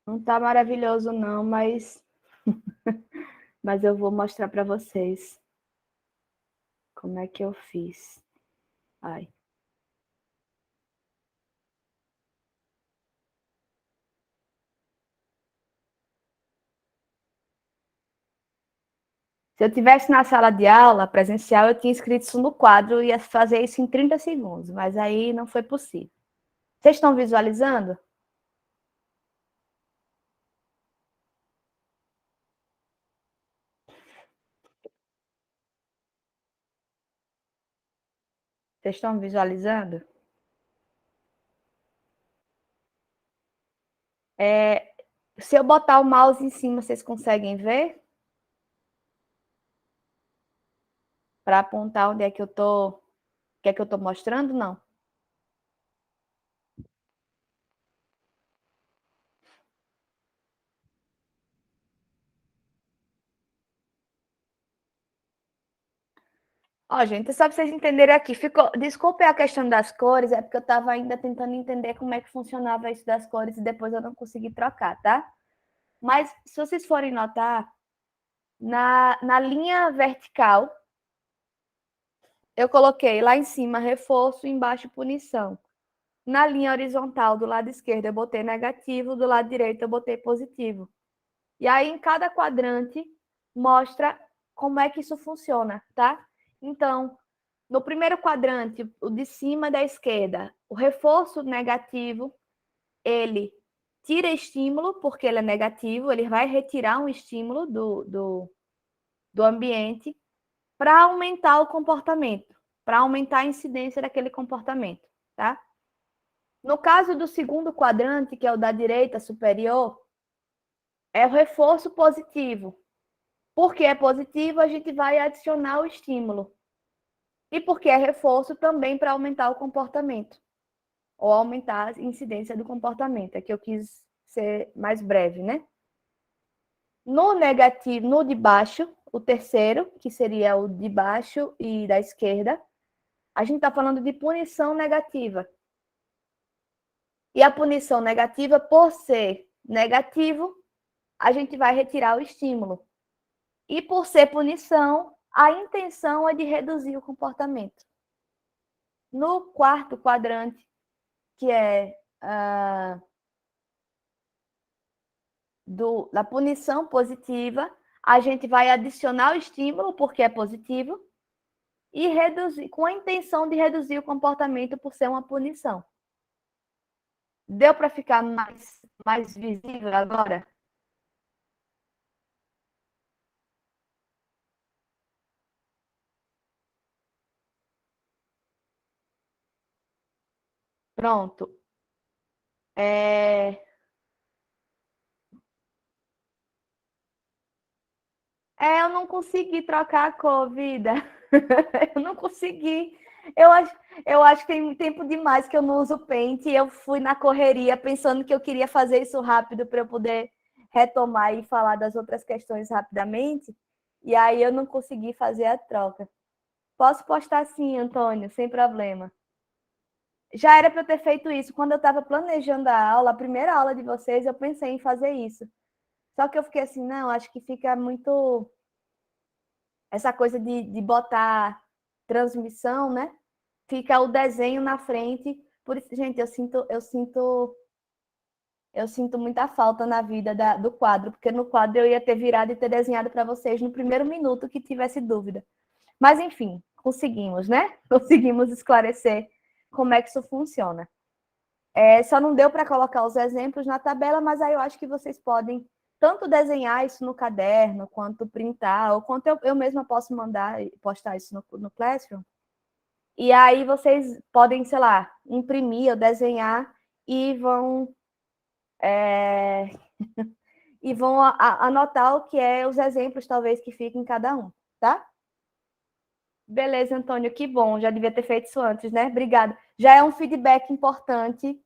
Não tá maravilhoso não, mas eu vou mostrar para vocês como é que eu fiz. Ai. Se eu tivesse na sala de aula presencial, eu tinha escrito isso no quadro e ia fazer isso em 30 segundos, mas aí não foi possível. Vocês estão visualizando? Vocês estão visualizando? Se eu botar o mouse em cima, vocês conseguem ver? Para apontar onde é que eu tô, o que é que eu tô mostrando? Não. Ó, gente, só para vocês entenderem aqui, desculpe a questão das cores, é porque eu estava ainda tentando entender como é que funcionava isso das cores e depois eu não consegui trocar, tá? Mas se vocês forem notar, na linha vertical, eu coloquei lá em cima reforço, embaixo punição. Na linha horizontal do lado esquerdo eu botei negativo, do lado direito eu botei positivo. E aí em cada quadrante mostra como é que isso funciona, tá? Então, no primeiro quadrante, o de cima da esquerda, o reforço negativo, ele tira estímulo, porque ele é negativo, ele vai retirar um estímulo do ambiente para aumentar o comportamento, para aumentar a incidência daquele comportamento, tá? No caso do segundo quadrante, que é o da direita superior, é o reforço positivo. Porque é positivo, a gente vai adicionar o estímulo. E porque é reforço também para aumentar o comportamento, ou aumentar a incidência do comportamento. É que eu quis ser mais breve, né? No negativo, no de baixo, o terceiro, que seria o de baixo e da esquerda, a gente está falando de punição negativa. E a punição negativa, por ser negativo, a gente vai retirar o estímulo. E por ser punição, a intenção é de reduzir o comportamento. No quarto quadrante, que é da punição positiva, a gente vai adicionar o estímulo, porque é positivo, e reduzir, com a intenção de reduzir o comportamento por ser uma punição. Deu para ficar mais visível agora? Pronto. Eu não consegui trocar a cor, vida. Eu não consegui. Eu acho, eu acho que tem tempo demais que eu não uso Paint e eu fui na correria pensando que eu queria fazer isso rápido para eu poder retomar e falar das outras questões rapidamente. E aí eu não consegui fazer a troca. Posso postar sim, Antônio, sem problema. Já era para eu ter feito isso. Quando eu estava planejando a aula, a primeira aula de vocês, eu pensei em fazer isso. Só que eu fiquei assim, não, acho que fica muito essa coisa de botar transmissão, né? Fica o desenho na frente. Por isso, gente, eu sinto muita falta na vida do quadro, porque no quadro eu ia ter virado e ter desenhado para vocês no primeiro minuto que tivesse dúvida. Mas, enfim, conseguimos, né? Conseguimos esclarecer como é que isso funciona. Só não deu para colocar os exemplos na tabela, mas aí eu acho que vocês podem tanto desenhar isso no caderno, quanto printar, ou quanto eu mesma posso mandar e postar isso no Classroom. E aí vocês podem, sei lá, imprimir ou desenhar e vão e vão anotar o que é os exemplos, talvez, que fiquem em cada um, tá? Beleza, Antônio, que bom. Já devia ter feito isso antes, né? Obrigada. Já é um feedback importante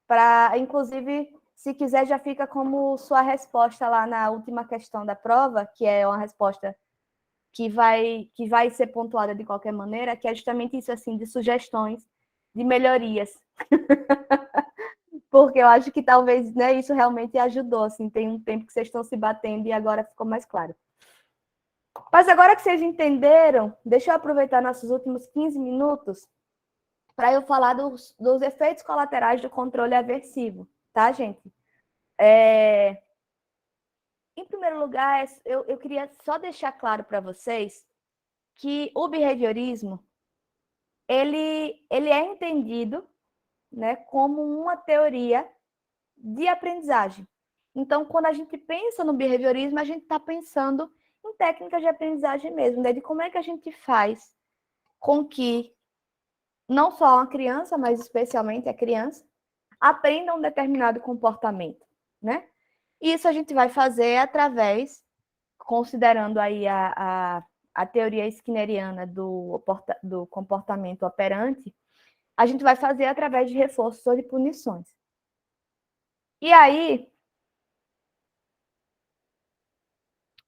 para, inclusive, se quiser, já fica como sua resposta lá na última questão da prova, que é uma resposta que vai ser pontuada de qualquer maneira, que é justamente isso, assim, de sugestões, de melhorias. Porque eu acho que talvez, né, isso realmente ajudou, assim, tem um tempo que vocês estão se batendo e agora ficou mais claro. Mas agora que vocês entenderam, deixa eu aproveitar nossos últimos 15 minutos para eu falar dos efeitos colaterais do controle aversivo, tá, gente? Em primeiro lugar, eu queria só deixar claro para vocês que o behaviorismo, ele é entendido, né, como uma teoria de aprendizagem. Então, quando a gente pensa no behaviorismo, a gente está pensando em técnicas de aprendizagem mesmo, né, de como é que a gente faz com que não só uma criança, mas especialmente a criança, aprenda um determinado comportamento, né? E isso a gente vai fazer através, considerando aí a teoria skinneriana do comportamento operante, a gente vai fazer através de reforços ou de punições. E aí,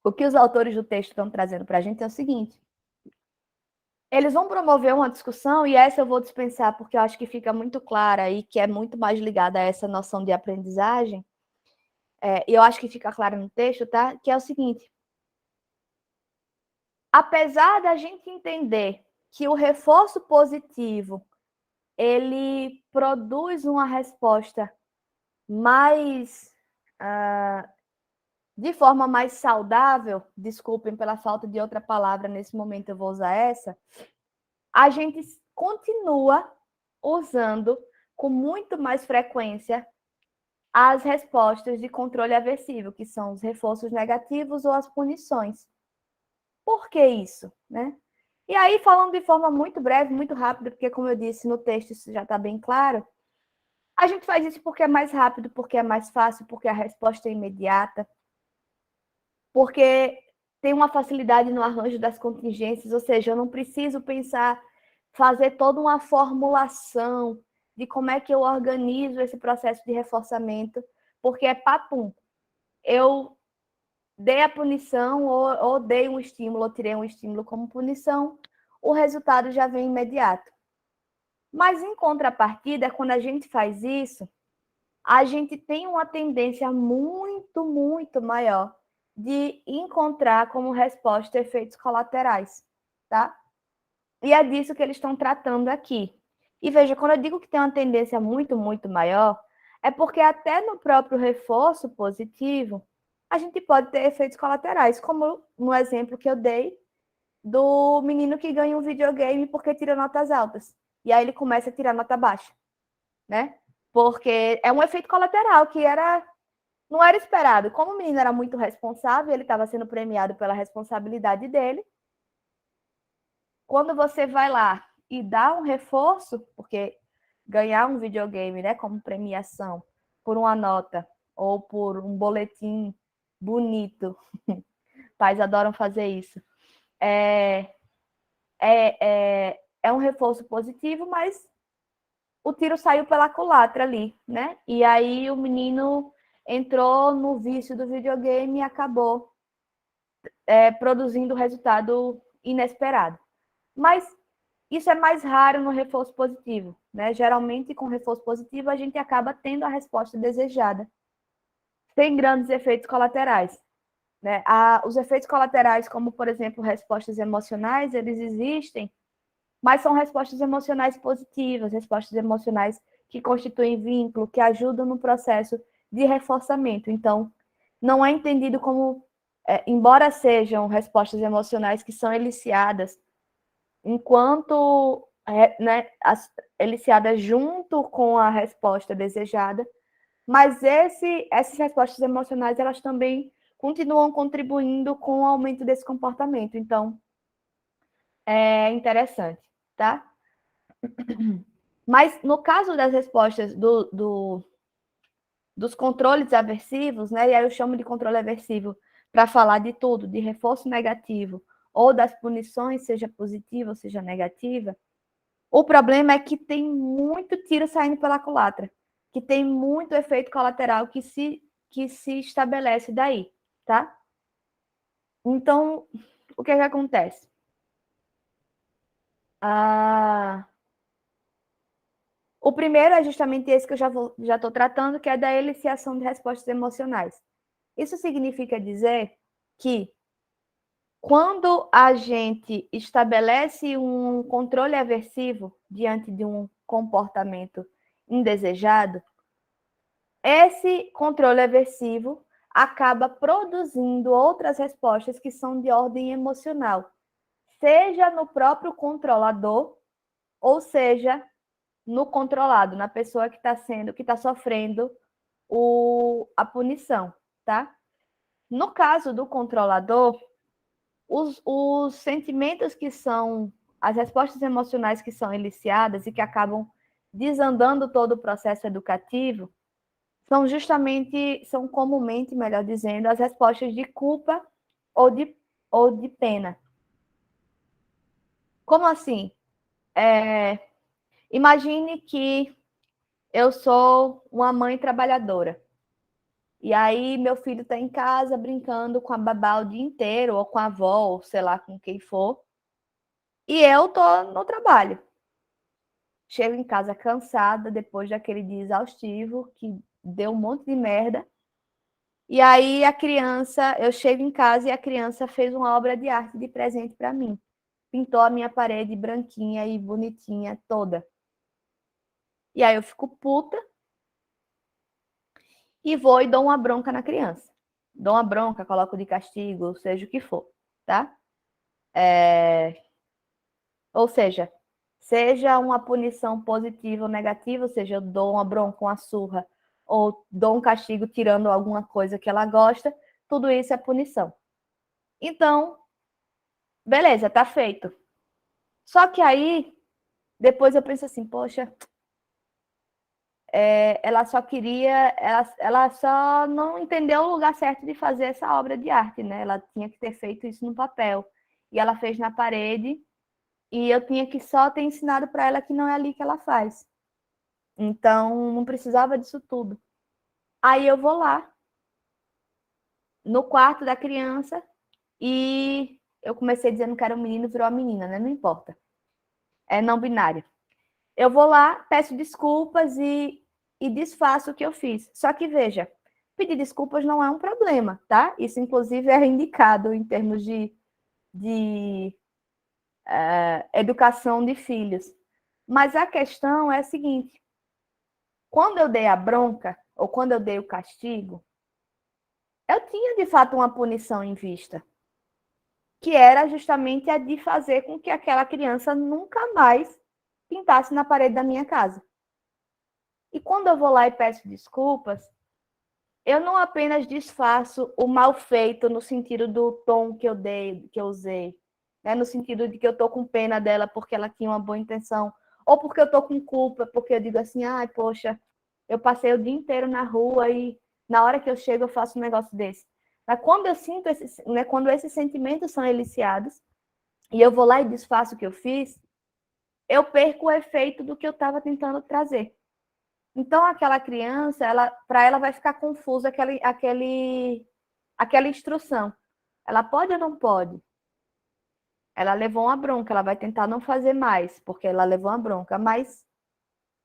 o que os autores do texto estão trazendo para a gente é o seguinte: eles vão promover uma discussão, e essa eu vou dispensar porque eu acho que fica muito clara e que é muito mais ligada a essa noção de aprendizagem, e eu acho que fica claro no texto, tá? Que é o seguinte: apesar da gente entender que o reforço positivo ele produz uma resposta mais de forma mais saudável, desculpem pela falta de outra palavra nesse momento, eu vou usar essa, a gente continua usando com muito mais frequência as respostas de controle aversivo, que são os reforços negativos ou as punições. Por que isso, né? E aí, falando de forma muito breve, muito rápida, porque, como eu disse no texto, isso já está bem claro, a gente faz isso porque é mais rápido, porque é mais fácil, porque a resposta é imediata, porque tem uma facilidade no arranjo das contingências, ou seja, eu não preciso pensar, fazer toda uma formulação de como é que eu organizo esse processo de reforçamento, porque é papum. Eu dei a punição ou dei um estímulo, ou tirei um estímulo como punição, o resultado já vem imediato. Mas, em contrapartida, quando a gente faz isso, a gente tem uma tendência muito, muito maior de encontrar como resposta efeitos colaterais, tá? E é disso que eles estão tratando aqui. E veja, quando eu digo que tem uma tendência muito, muito maior, é porque até no próprio reforço positivo, a gente pode ter efeitos colaterais, como no exemplo que eu dei do menino que ganha um videogame porque tira notas altas. E aí ele começa a tirar nota baixa, né? Porque é um efeito colateral que não era esperado. Como o menino era muito responsável, ele estava sendo premiado pela responsabilidade dele. Quando você vai lá e dá um reforço, porque ganhar um videogame, né, como premiação por uma nota ou por um boletim bonito, pais adoram fazer isso, é um reforço positivo, mas o tiro saiu pela culatra ali, né? E aí o menino entrou no vício do videogame e acabou produzindo resultado inesperado. Mas isso é mais raro no reforço positivo, né? Geralmente, com reforço positivo, a gente acaba tendo a resposta desejada, sem grandes efeitos colaterais, né? Os efeitos colaterais, como, por exemplo, respostas emocionais, eles existem, mas são respostas emocionais positivas, respostas emocionais que constituem vínculo, que ajudam no processo de reforçamento. Então, não é entendido como, embora sejam respostas emocionais que são eliciadas, enquanto né, eliciadas junto com a resposta desejada, mas essas respostas emocionais, elas também continuam contribuindo com o aumento desse comportamento. Então, é interessante, tá? Mas no caso das respostas dos controles aversivos, né? E aí eu chamo de controle aversivo para falar de tudo, de reforço negativo ou das punições, seja positiva ou seja negativa. O problema é que tem muito tiro saindo pela culatra, que tem muito efeito colateral que se estabelece daí, tá? Então, o que é que acontece? O primeiro é justamente esse que eu já estou tratando, que é da eliciação de respostas emocionais. Isso significa dizer que quando a gente estabelece um controle aversivo diante de um comportamento indesejado, esse controle aversivo acaba produzindo outras respostas que são de ordem emocional, seja no próprio controlador, ou seja no controlado, na pessoa que está sofrendo a punição, tá? No caso do controlador, os sentimentos que são, as respostas emocionais que são eliciadas e que acabam desandando todo o processo educativo, são comumente, melhor dizendo, as respostas de culpa ou de pena. Como assim? Imagine que eu sou uma mãe trabalhadora. E aí meu filho está em casa brincando com a babá o dia inteiro, ou com a avó, ou sei lá com quem for. E eu tô no trabalho. Chego em casa cansada, depois daquele dia exaustivo, que deu um monte de merda. E aí eu chego em casa e a criança fez uma obra de arte de presente para mim. Pintou a minha parede branquinha e bonitinha toda. E aí eu fico puta e vou e dou uma bronca na criança. Dou uma bronca, coloco de castigo, seja o que for, tá? Ou seja uma punição positiva ou negativa, ou seja, eu dou uma bronca, uma surra, ou dou um castigo tirando alguma coisa que ela gosta, tudo isso é punição. Então, beleza, tá feito. Só que aí, depois eu penso assim, poxa, ela só queria, ela só não entendeu o lugar certo de fazer essa obra de arte, né? Ela tinha que ter feito isso no papel. E ela fez na parede, e eu tinha que só ter ensinado para ela que não é ali que ela faz. Então, não precisava disso tudo. Aí eu vou lá, no quarto da criança, e eu comecei dizendo que era um menino, virou uma menina, né? Não importa. É não binário. Eu vou lá, peço desculpas e desfaço o que eu fiz. Só que, veja, pedir desculpas não é um problema, tá? Isso, inclusive, é indicado em termos de educação de filhos. Mas a questão é a seguinte: quando eu dei a bronca, ou quando eu dei o castigo, eu tinha, de fato, uma punição em vista, que era justamente a de fazer com que aquela criança nunca mais pintasse na parede da minha casa. E quando eu vou lá e peço desculpas, eu não apenas desfaço o mal feito no sentido do tom que eu usei, né? No sentido de que eu estou com pena dela porque ela tinha uma boa intenção, ou porque eu estou com culpa, porque eu digo assim, ai, poxa, eu passei o dia inteiro na rua e na hora que eu chego eu faço um negócio desse. Mas quando eu sinto né, quando esses sentimentos são eliciados e eu vou lá e desfaço o que eu fiz, eu perco o efeito do que eu estava tentando trazer. Então, aquela criança, para ela vai ficar confusa aquela instrução. Ela pode ou não pode? Ela levou uma bronca, ela vai tentar não fazer mais, porque ela levou uma bronca, mas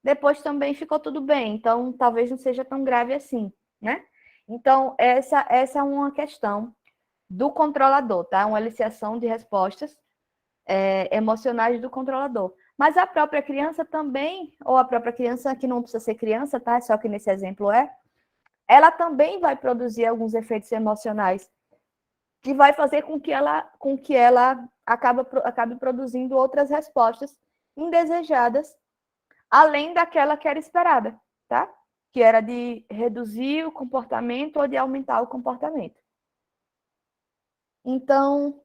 depois também ficou tudo bem, então talvez não seja tão grave assim, né? Então, essa é uma questão do controlador, tá? Uma eliciação de respostas emocionais do controlador. Mas a própria criança também, ou a própria criança que não precisa ser criança, tá? Só que nesse exemplo ela também vai produzir alguns efeitos emocionais que vai fazer com que ela acabe produzindo outras respostas indesejadas, além daquela que era esperada, tá? Que era de reduzir o comportamento ou de aumentar o comportamento. Então,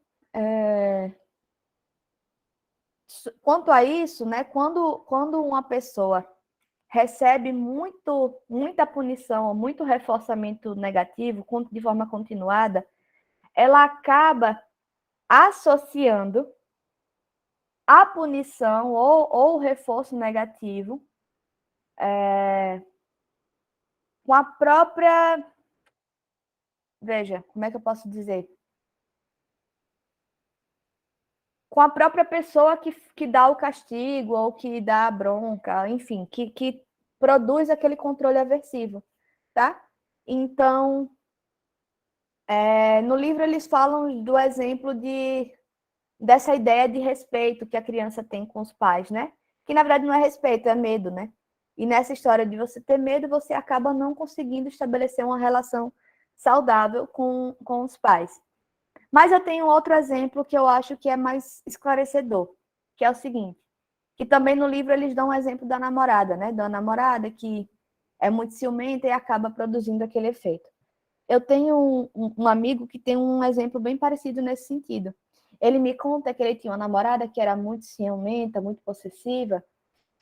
quanto a isso, né, quando uma pessoa recebe muita punição, muito reforçamento negativo de forma continuada, ela acaba associando a punição ou o reforço negativo com a própria. Veja, como é que eu posso dizer? com a própria pessoa que dá o castigo ou que dá a bronca, enfim, que produz aquele controle aversivo, tá? Então, no livro eles falam do exemplo dessa ideia de respeito que a criança tem com os pais, né? Que na verdade não é respeito, é medo, né? E nessa história de você ter medo, você acaba não conseguindo estabelecer uma relação saudável com os pais. Mas eu tenho outro exemplo que eu acho que é mais esclarecedor, que é o seguinte, que também no livro eles dão um exemplo da namorada, né? Da namorada que é muito ciumenta e acaba produzindo aquele efeito. Eu tenho um amigo que tem um exemplo bem parecido nesse sentido. Ele me conta que ele tinha uma namorada que era muito ciumenta, muito possessiva.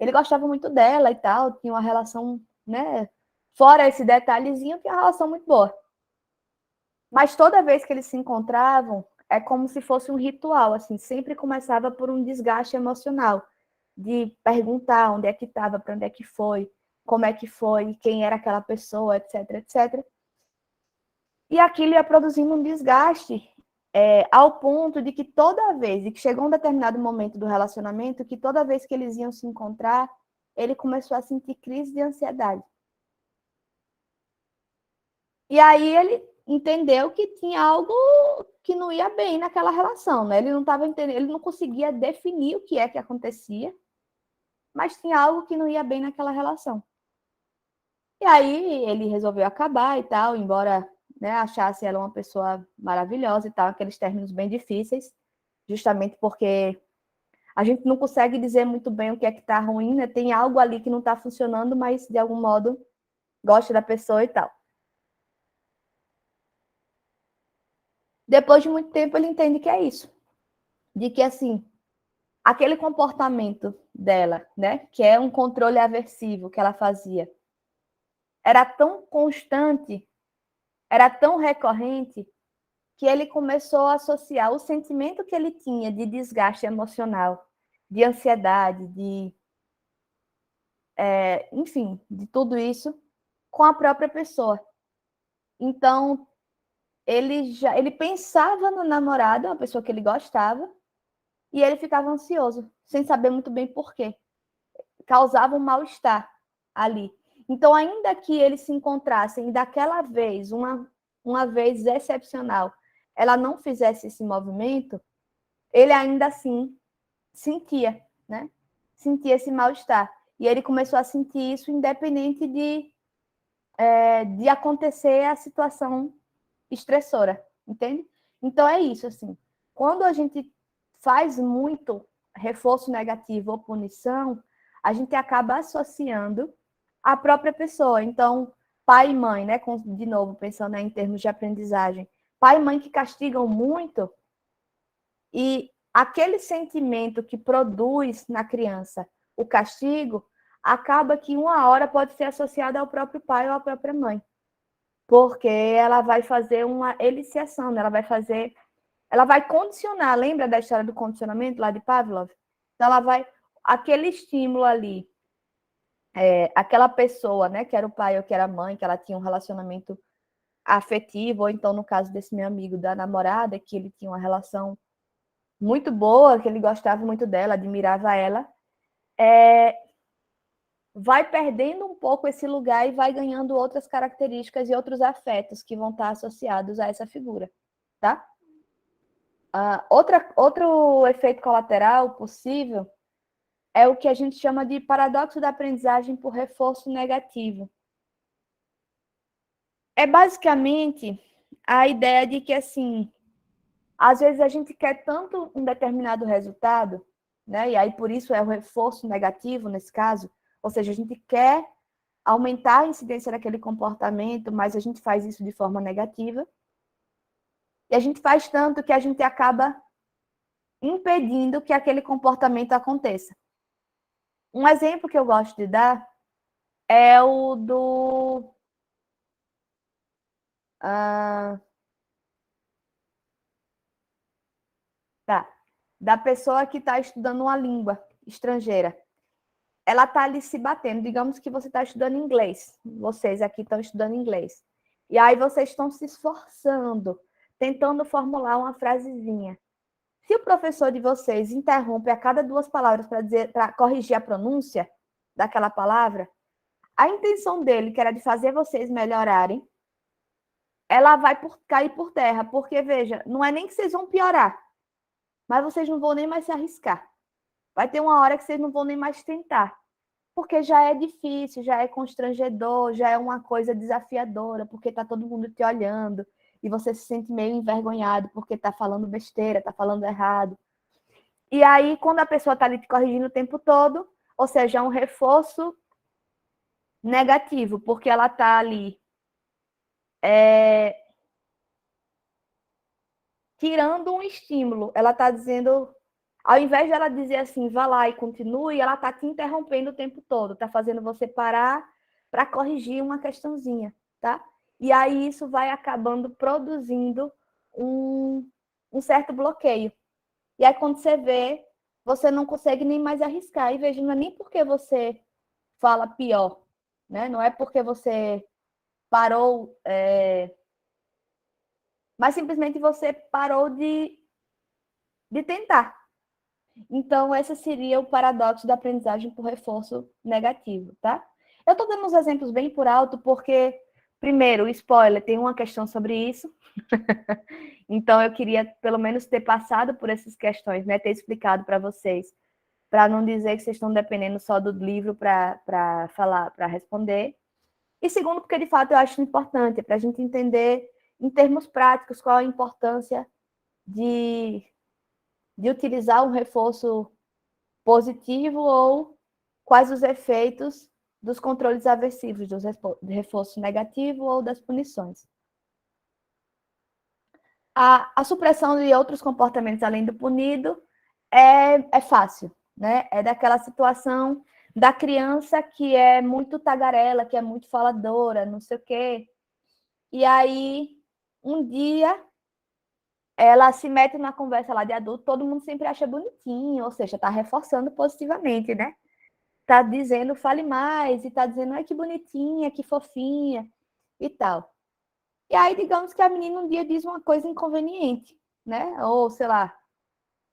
Ele gostava muito dela e tal, tinha uma relação, né? Fora esse detalhezinho, tinha uma relação muito boa. Mas toda vez que eles se encontravam, é como se fosse um ritual, assim, sempre começava por um desgaste emocional, de perguntar onde é que estava, para onde é que foi, como é que foi, quem era aquela pessoa, etc, etc. E aquilo ia produzindo um desgaste ao ponto de que toda vez, e que chegou um determinado momento do relacionamento, que toda vez que eles iam se encontrar, ele começou a sentir crise de ansiedade. E aí ele entendeu que tinha algo que não ia bem naquela relação, né? Ele não estava entendendo, ele não conseguia definir o que é que acontecia, mas tinha algo que não ia bem naquela relação. E aí ele resolveu acabar e tal, embora, né, achasse ela uma pessoa maravilhosa e tal, aqueles términos bem difíceis, justamente porque a gente não consegue dizer muito bem o que é que está ruim, né? Tem algo ali que não está funcionando, mas de algum modo gosta da pessoa e tal. Depois de muito tempo ele entende que é isso, de que assim, aquele comportamento dela, né, que é um controle aversivo que ela fazia, era tão constante, era tão recorrente, que ele começou a associar o sentimento que ele tinha de desgaste emocional, de ansiedade, enfim, de tudo isso, com a própria pessoa. Então, ele pensava no namorado, uma pessoa que ele gostava, e ele ficava ansioso, sem saber muito bem por quê. Causava um mal-estar ali. Então, ainda que eles se encontrassem daquela vez, uma vez excepcional, ela não fizesse esse movimento, ele ainda assim sentia, né? Sentia esse mal-estar. E ele começou a sentir isso independente de acontecer a situação estressora, entende? Então é isso, assim. Quando a gente faz muito reforço negativo ou punição, a gente acaba associando a própria pessoa. Então, pai e mãe, né? De novo, pensando em termos de aprendizagem, pai e mãe que castigam muito e aquele sentimento que produz na criança o castigo acaba que uma hora pode ser associada ao próprio pai ou à própria mãe, porque ela vai fazer uma eliciação, né? Ela vai condicionar, lembra da história do condicionamento lá de Pavlov? Então ela vai, aquele estímulo ali, aquela pessoa, né, que era o pai ou que era a mãe, que ela tinha um relacionamento afetivo, ou então no caso desse meu amigo, da namorada, que ele tinha uma relação muito boa, que ele gostava muito dela, admirava ela, vai perdendo um pouco esse lugar e vai ganhando outras características e outros afetos que vão estar associados a essa figura, tá? Outro efeito colateral possível é o que a gente chama de paradoxo da aprendizagem por reforço negativo. É basicamente a ideia de que, assim, às vezes a gente quer tanto um determinado resultado, né? E aí por isso é o reforço negativo nesse caso, ou seja, a gente quer aumentar a incidência daquele comportamento, mas a gente faz isso de forma negativa. E a gente faz tanto que a gente acaba impedindo que aquele comportamento aconteça. Um exemplo que eu gosto de dar é o do da pessoa que está estudando uma língua estrangeira. Ela está ali se batendo. Digamos que você está estudando inglês. Vocês aqui estão estudando inglês. E aí vocês estão se esforçando, tentando formular uma frasezinha. Se o professor de vocês interrompe a cada 2 palavras para corrigir a pronúncia daquela palavra, a intenção dele, que era de fazer vocês melhorarem, ela vai cair por terra, porque, veja, não é nem que vocês vão piorar, mas vocês não vão nem mais se arriscar. Vai ter uma hora que vocês não vão nem mais tentar, porque já é difícil, já é constrangedor, já é uma coisa desafiadora, porque está todo mundo te olhando, e você se sente meio envergonhado porque está falando besteira, está falando errado. E aí, quando a pessoa está ali te corrigindo o tempo todo, ou seja, é um reforço negativo, porque ela está ali tirando um estímulo. Ela está dizendo, ao invés de ela dizer assim, vá lá e continue, ela está te interrompendo o tempo todo, está fazendo você parar para corrigir uma questãozinha, tá? E aí isso vai acabando produzindo um certo bloqueio. E aí quando você vê, você não consegue nem mais arriscar. E veja, não é nem porque você fala pior, né? Não é porque você parou, mas simplesmente você parou de tentar. Então, esse seria o paradoxo da aprendizagem por reforço negativo, tá? Eu estou dando uns exemplos bem por alto, porque, primeiro, spoiler, tem uma questão sobre isso. Então, eu queria, pelo menos, ter passado por essas questões, né? Ter explicado para vocês, para não dizer que vocês estão dependendo só do livro para falar, para responder. E segundo, porque, de fato, eu acho importante, para a gente entender, em termos práticos, qual a importância de utilizar um reforço positivo ou quais os efeitos dos controles aversivos, do reforço negativo ou das punições. A supressão de outros comportamentos além do punido é fácil, né? É daquela situação da criança que é muito tagarela, que é muito faladora, não sei o quê. E aí, um dia, ela se mete na conversa lá de adulto, todo mundo sempre acha bonitinho, ou seja, está reforçando positivamente, né? Tá dizendo fale mais, e tá dizendo ai que bonitinha, que fofinha e tal. E aí, digamos que a menina um dia diz uma coisa inconveniente, né? Ou, sei lá,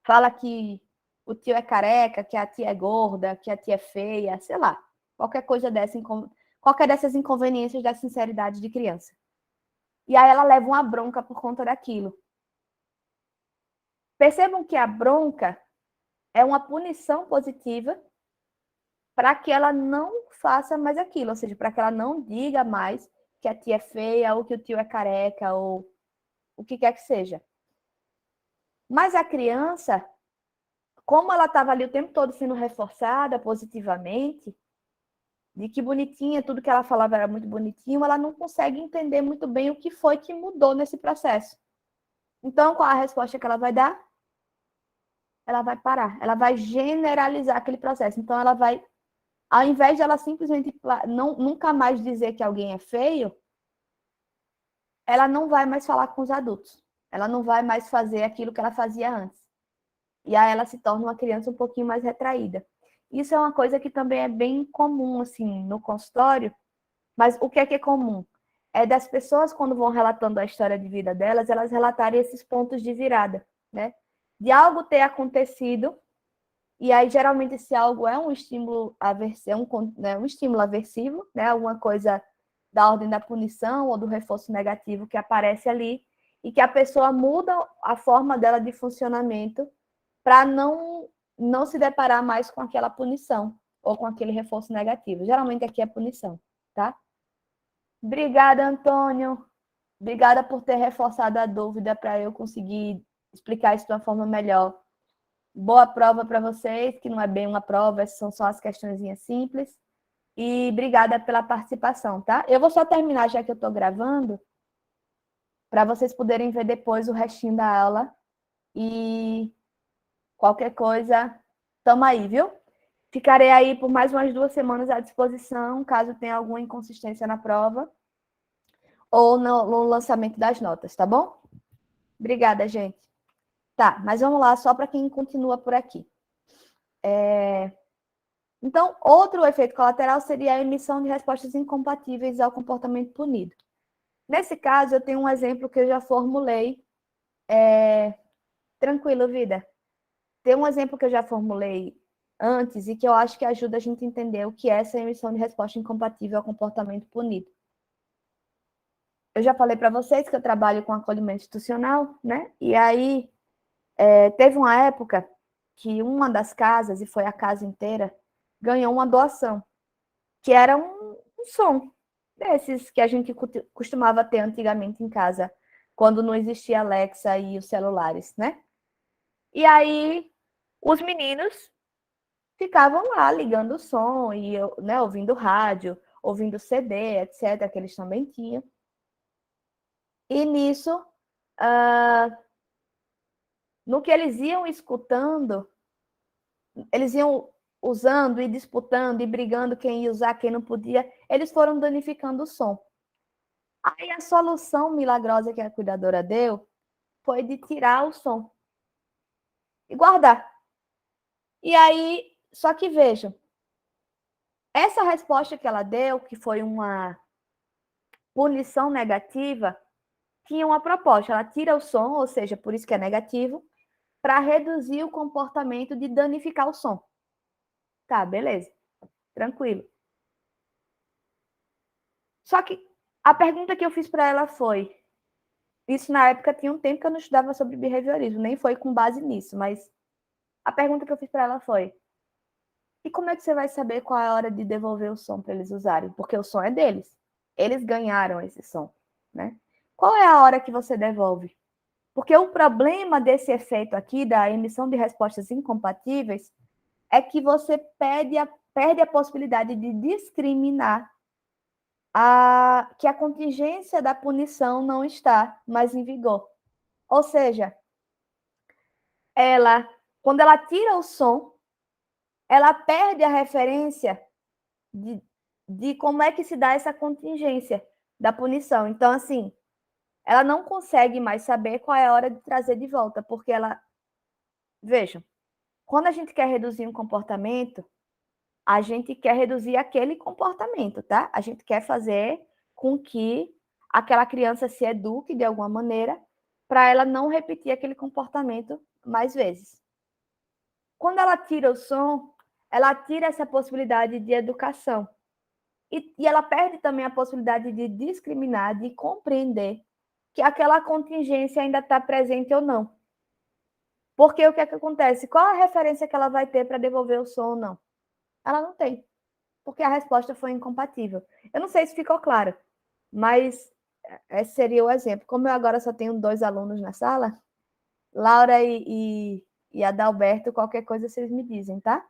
fala que o tio é careca, que a tia é gorda, que a tia é feia, sei lá. Qualquer coisa dessa, qualquer dessas inconveniências da sinceridade de criança. E aí ela leva uma bronca por conta daquilo. Percebam que a bronca é uma punição positiva para que ela não faça mais aquilo, ou seja, para que ela não diga mais que a tia é feia, ou que o tio é careca, ou o que quer que seja. Mas a criança, como ela estava ali o tempo todo sendo reforçada positivamente, de que bonitinha, tudo que ela falava era muito bonitinho, ela não consegue entender muito bem o que foi que mudou nesse processo. Então, qual a resposta que ela vai dar? Ela vai parar, ela vai generalizar aquele processo. Então, ela vai, ao invés de ela simplesmente nunca mais dizer que alguém é feio, ela não vai mais falar com os adultos. Ela não vai mais fazer aquilo que ela fazia antes. E aí ela se torna uma criança um pouquinho mais retraída. Isso é uma coisa que também é bem comum, assim, no consultório. Mas o que é comum? É das pessoas, quando vão relatando a história de vida delas, elas relatarem esses pontos de virada, né? De algo ter acontecido, e aí geralmente esse algo é um estímulo aversivo, um estímulo aversivo, né? Alguma coisa da ordem da punição ou do reforço negativo que aparece ali, e que a pessoa muda a forma dela de funcionamento para não se deparar mais com aquela punição ou com aquele reforço negativo. Geralmente aqui é punição, tá? Obrigada, Antônio. Obrigada por ter reforçado a dúvida para eu conseguir explicar isso de uma forma melhor. Boa prova para vocês, que não é bem uma prova, são só as questõezinhas simples. E obrigada pela participação, tá? Eu vou só terminar, já que eu estou gravando, para vocês poderem ver depois o restinho da aula. E qualquer coisa, tamo aí, viu? Ficarei aí por mais umas 2 semanas à disposição, caso tenha alguma inconsistência na prova ou no lançamento das notas, tá bom? Obrigada, gente. Tá, mas vamos lá, só para quem continua por aqui. Então, outro efeito colateral seria a emissão de respostas incompatíveis ao comportamento punido. Nesse caso, eu tenho um exemplo que eu já formulei Tranquilo, vida. Tem um exemplo que eu já formulei antes e que eu acho que ajuda a gente a entender o que é essa emissão de resposta incompatível ao comportamento punido. Eu já falei para vocês que eu trabalho com acolhimento institucional, né? E aí teve uma época que uma das casas, e foi a casa inteira, ganhou uma doação, que era um som desses que a gente costumava ter antigamente em casa, quando não existia Alexa e os celulares, né? E aí os meninos ficavam lá ligando o som e né, ouvindo rádio, ouvindo CD, etc., que eles também tinham. E nisso, no que eles iam escutando, eles iam usando e disputando e brigando quem ia usar, quem não podia, eles foram danificando o som. Aí a solução milagrosa que a cuidadora deu foi de tirar o som e guardar. E aí, só que vejam, essa resposta que ela deu, que foi uma punição negativa, tinha uma proposta. Ela tira o som, ou seja, por isso que é negativo, para reduzir o comportamento de danificar o som. Tá, beleza. Tranquilo. Só que a pergunta que eu fiz para ela foi: isso na época tinha um tempo que eu não estudava sobre behaviorismo, nem foi com base nisso, mas a pergunta que eu fiz para ela foi: e como é que você vai saber qual é a hora de devolver o som para eles usarem? Porque o som é deles. Eles ganharam esse som, né? Qual é a hora que você devolve? Porque o problema desse efeito aqui, da emissão de respostas incompatíveis, é que você perde a possibilidade de discriminar que a contingência da punição não está mais em vigor. Ou seja, quando ela tira o som, ela perde a referência de como é que se dá essa contingência da punição. Então, assim, ela não consegue mais saber qual é a hora de trazer de volta, porque vejam, quando a gente quer reduzir um comportamento, a gente quer reduzir aquele comportamento, tá? A gente quer fazer com que aquela criança se eduque de alguma maneira para ela não repetir aquele comportamento mais vezes. Quando ela tira o som, ela tira essa possibilidade de educação. E ela perde também a possibilidade de discriminar, de compreender que aquela contingência ainda está presente ou não. Porque o que é que acontece? Qual a referência que ela vai ter para devolver o som ou não? Ela não tem, porque a resposta foi incompatível. Eu não sei se ficou claro, mas esse seria o exemplo. Como eu agora só tenho 2 alunos na sala, Laura e Adalberto, qualquer coisa vocês me dizem, tá?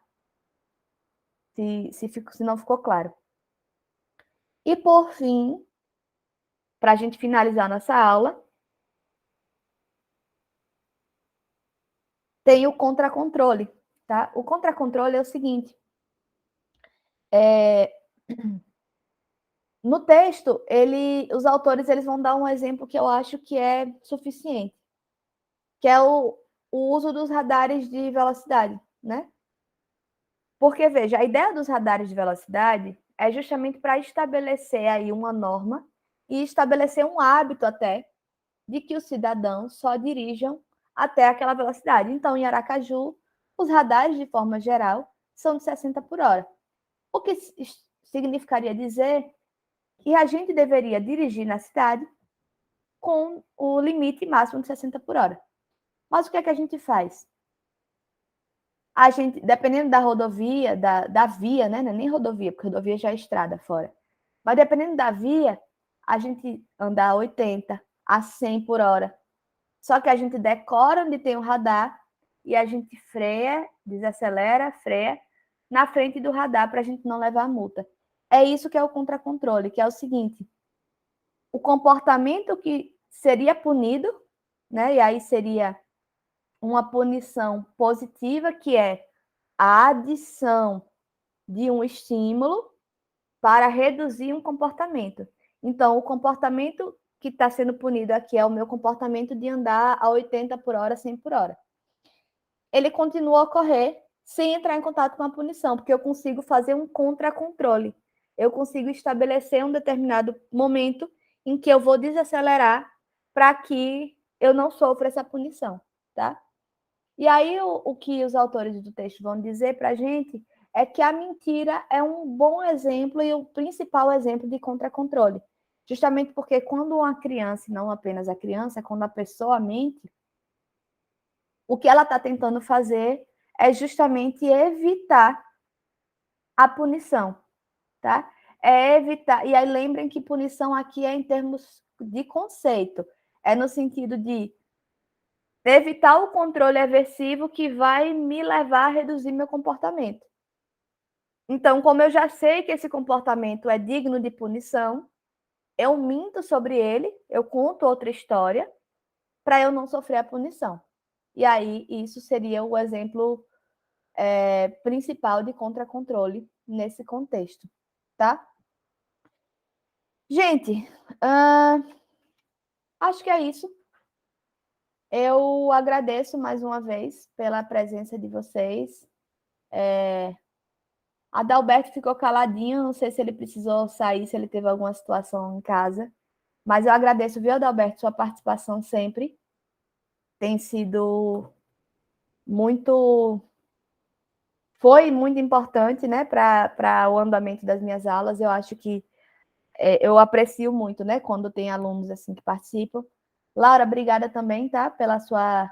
Se não ficou claro. E por fim, para a gente finalizar nossa aula, tem o contracontrole, tá? O contracontrole é o seguinte: no texto, os autores eles vão dar um exemplo que eu acho que é suficiente, que é o uso dos radares de velocidade, né? Porque, veja, a ideia dos radares de velocidade é justamente para estabelecer aí uma norma e estabelecer um hábito até de que os cidadãos só dirijam até aquela velocidade. Então, em Aracaju, os radares, de forma geral, são de 60 por hora. O que significaria dizer que a gente deveria dirigir na cidade com o limite máximo de 60 por hora. Mas o que é que a gente faz? A gente, dependendo da rodovia, da via, né? Não é nem rodovia, porque rodovia já é estrada fora. Mas dependendo da via, a gente anda a 80, a 100 por hora. Só que a gente decora onde tem o radar e a gente freia, desacelera, freia na frente do radar para a gente não levar a multa. É isso que é o contracontrole, que é o seguinte: o comportamento que seria punido, né? E aí seria uma punição positiva, que é a adição de um estímulo para reduzir um comportamento. Então, o comportamento que está sendo punido aqui é o meu comportamento de andar a 80 por hora, 100 por hora. Ele continua a ocorrer sem entrar em contato com a punição, porque eu consigo fazer um contracontrole. Eu consigo estabelecer um determinado momento em que eu vou desacelerar para que eu não sofra essa punição, tá? E aí, o que os autores do texto vão dizer para a gente é que a mentira é um bom exemplo e o principal exemplo de contra-controle. Justamente porque quando uma criança, e não apenas a criança, quando a pessoa mente, o que ela está tentando fazer é justamente evitar a punição, tá? É evitar. E aí lembrem que punição aqui é em termos de conceito, é no sentido de evitar o controle aversivo que vai me levar a reduzir meu comportamento. Então, como eu já sei que esse comportamento é digno de punição, eu minto sobre ele, eu conto outra história para eu não sofrer a punição. E aí, isso seria o exemplo principal de contra-controle nesse contexto, tá? Gente, acho que é isso. Eu agradeço mais uma vez pela presença de vocês. Adalberto ficou caladinho, não sei se ele precisou sair, se ele teve alguma situação em casa. Mas eu agradeço, viu, Adalberto, sua participação sempre. Tem sido muito. Foi muito importante, né, para o andamento das minhas aulas. Eu acho que eu aprecio muito, né, quando tem alunos assim que participam. Laura, obrigada também, tá, pela sua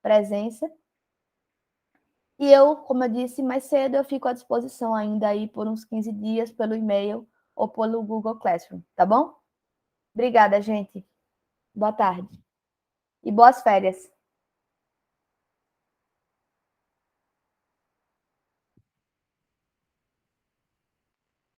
presença. E eu, como eu disse mais cedo, eu fico à disposição ainda aí por uns 15 dias pelo e-mail ou pelo Google Classroom, tá bom? Obrigada, gente. Boa tarde. E boas férias.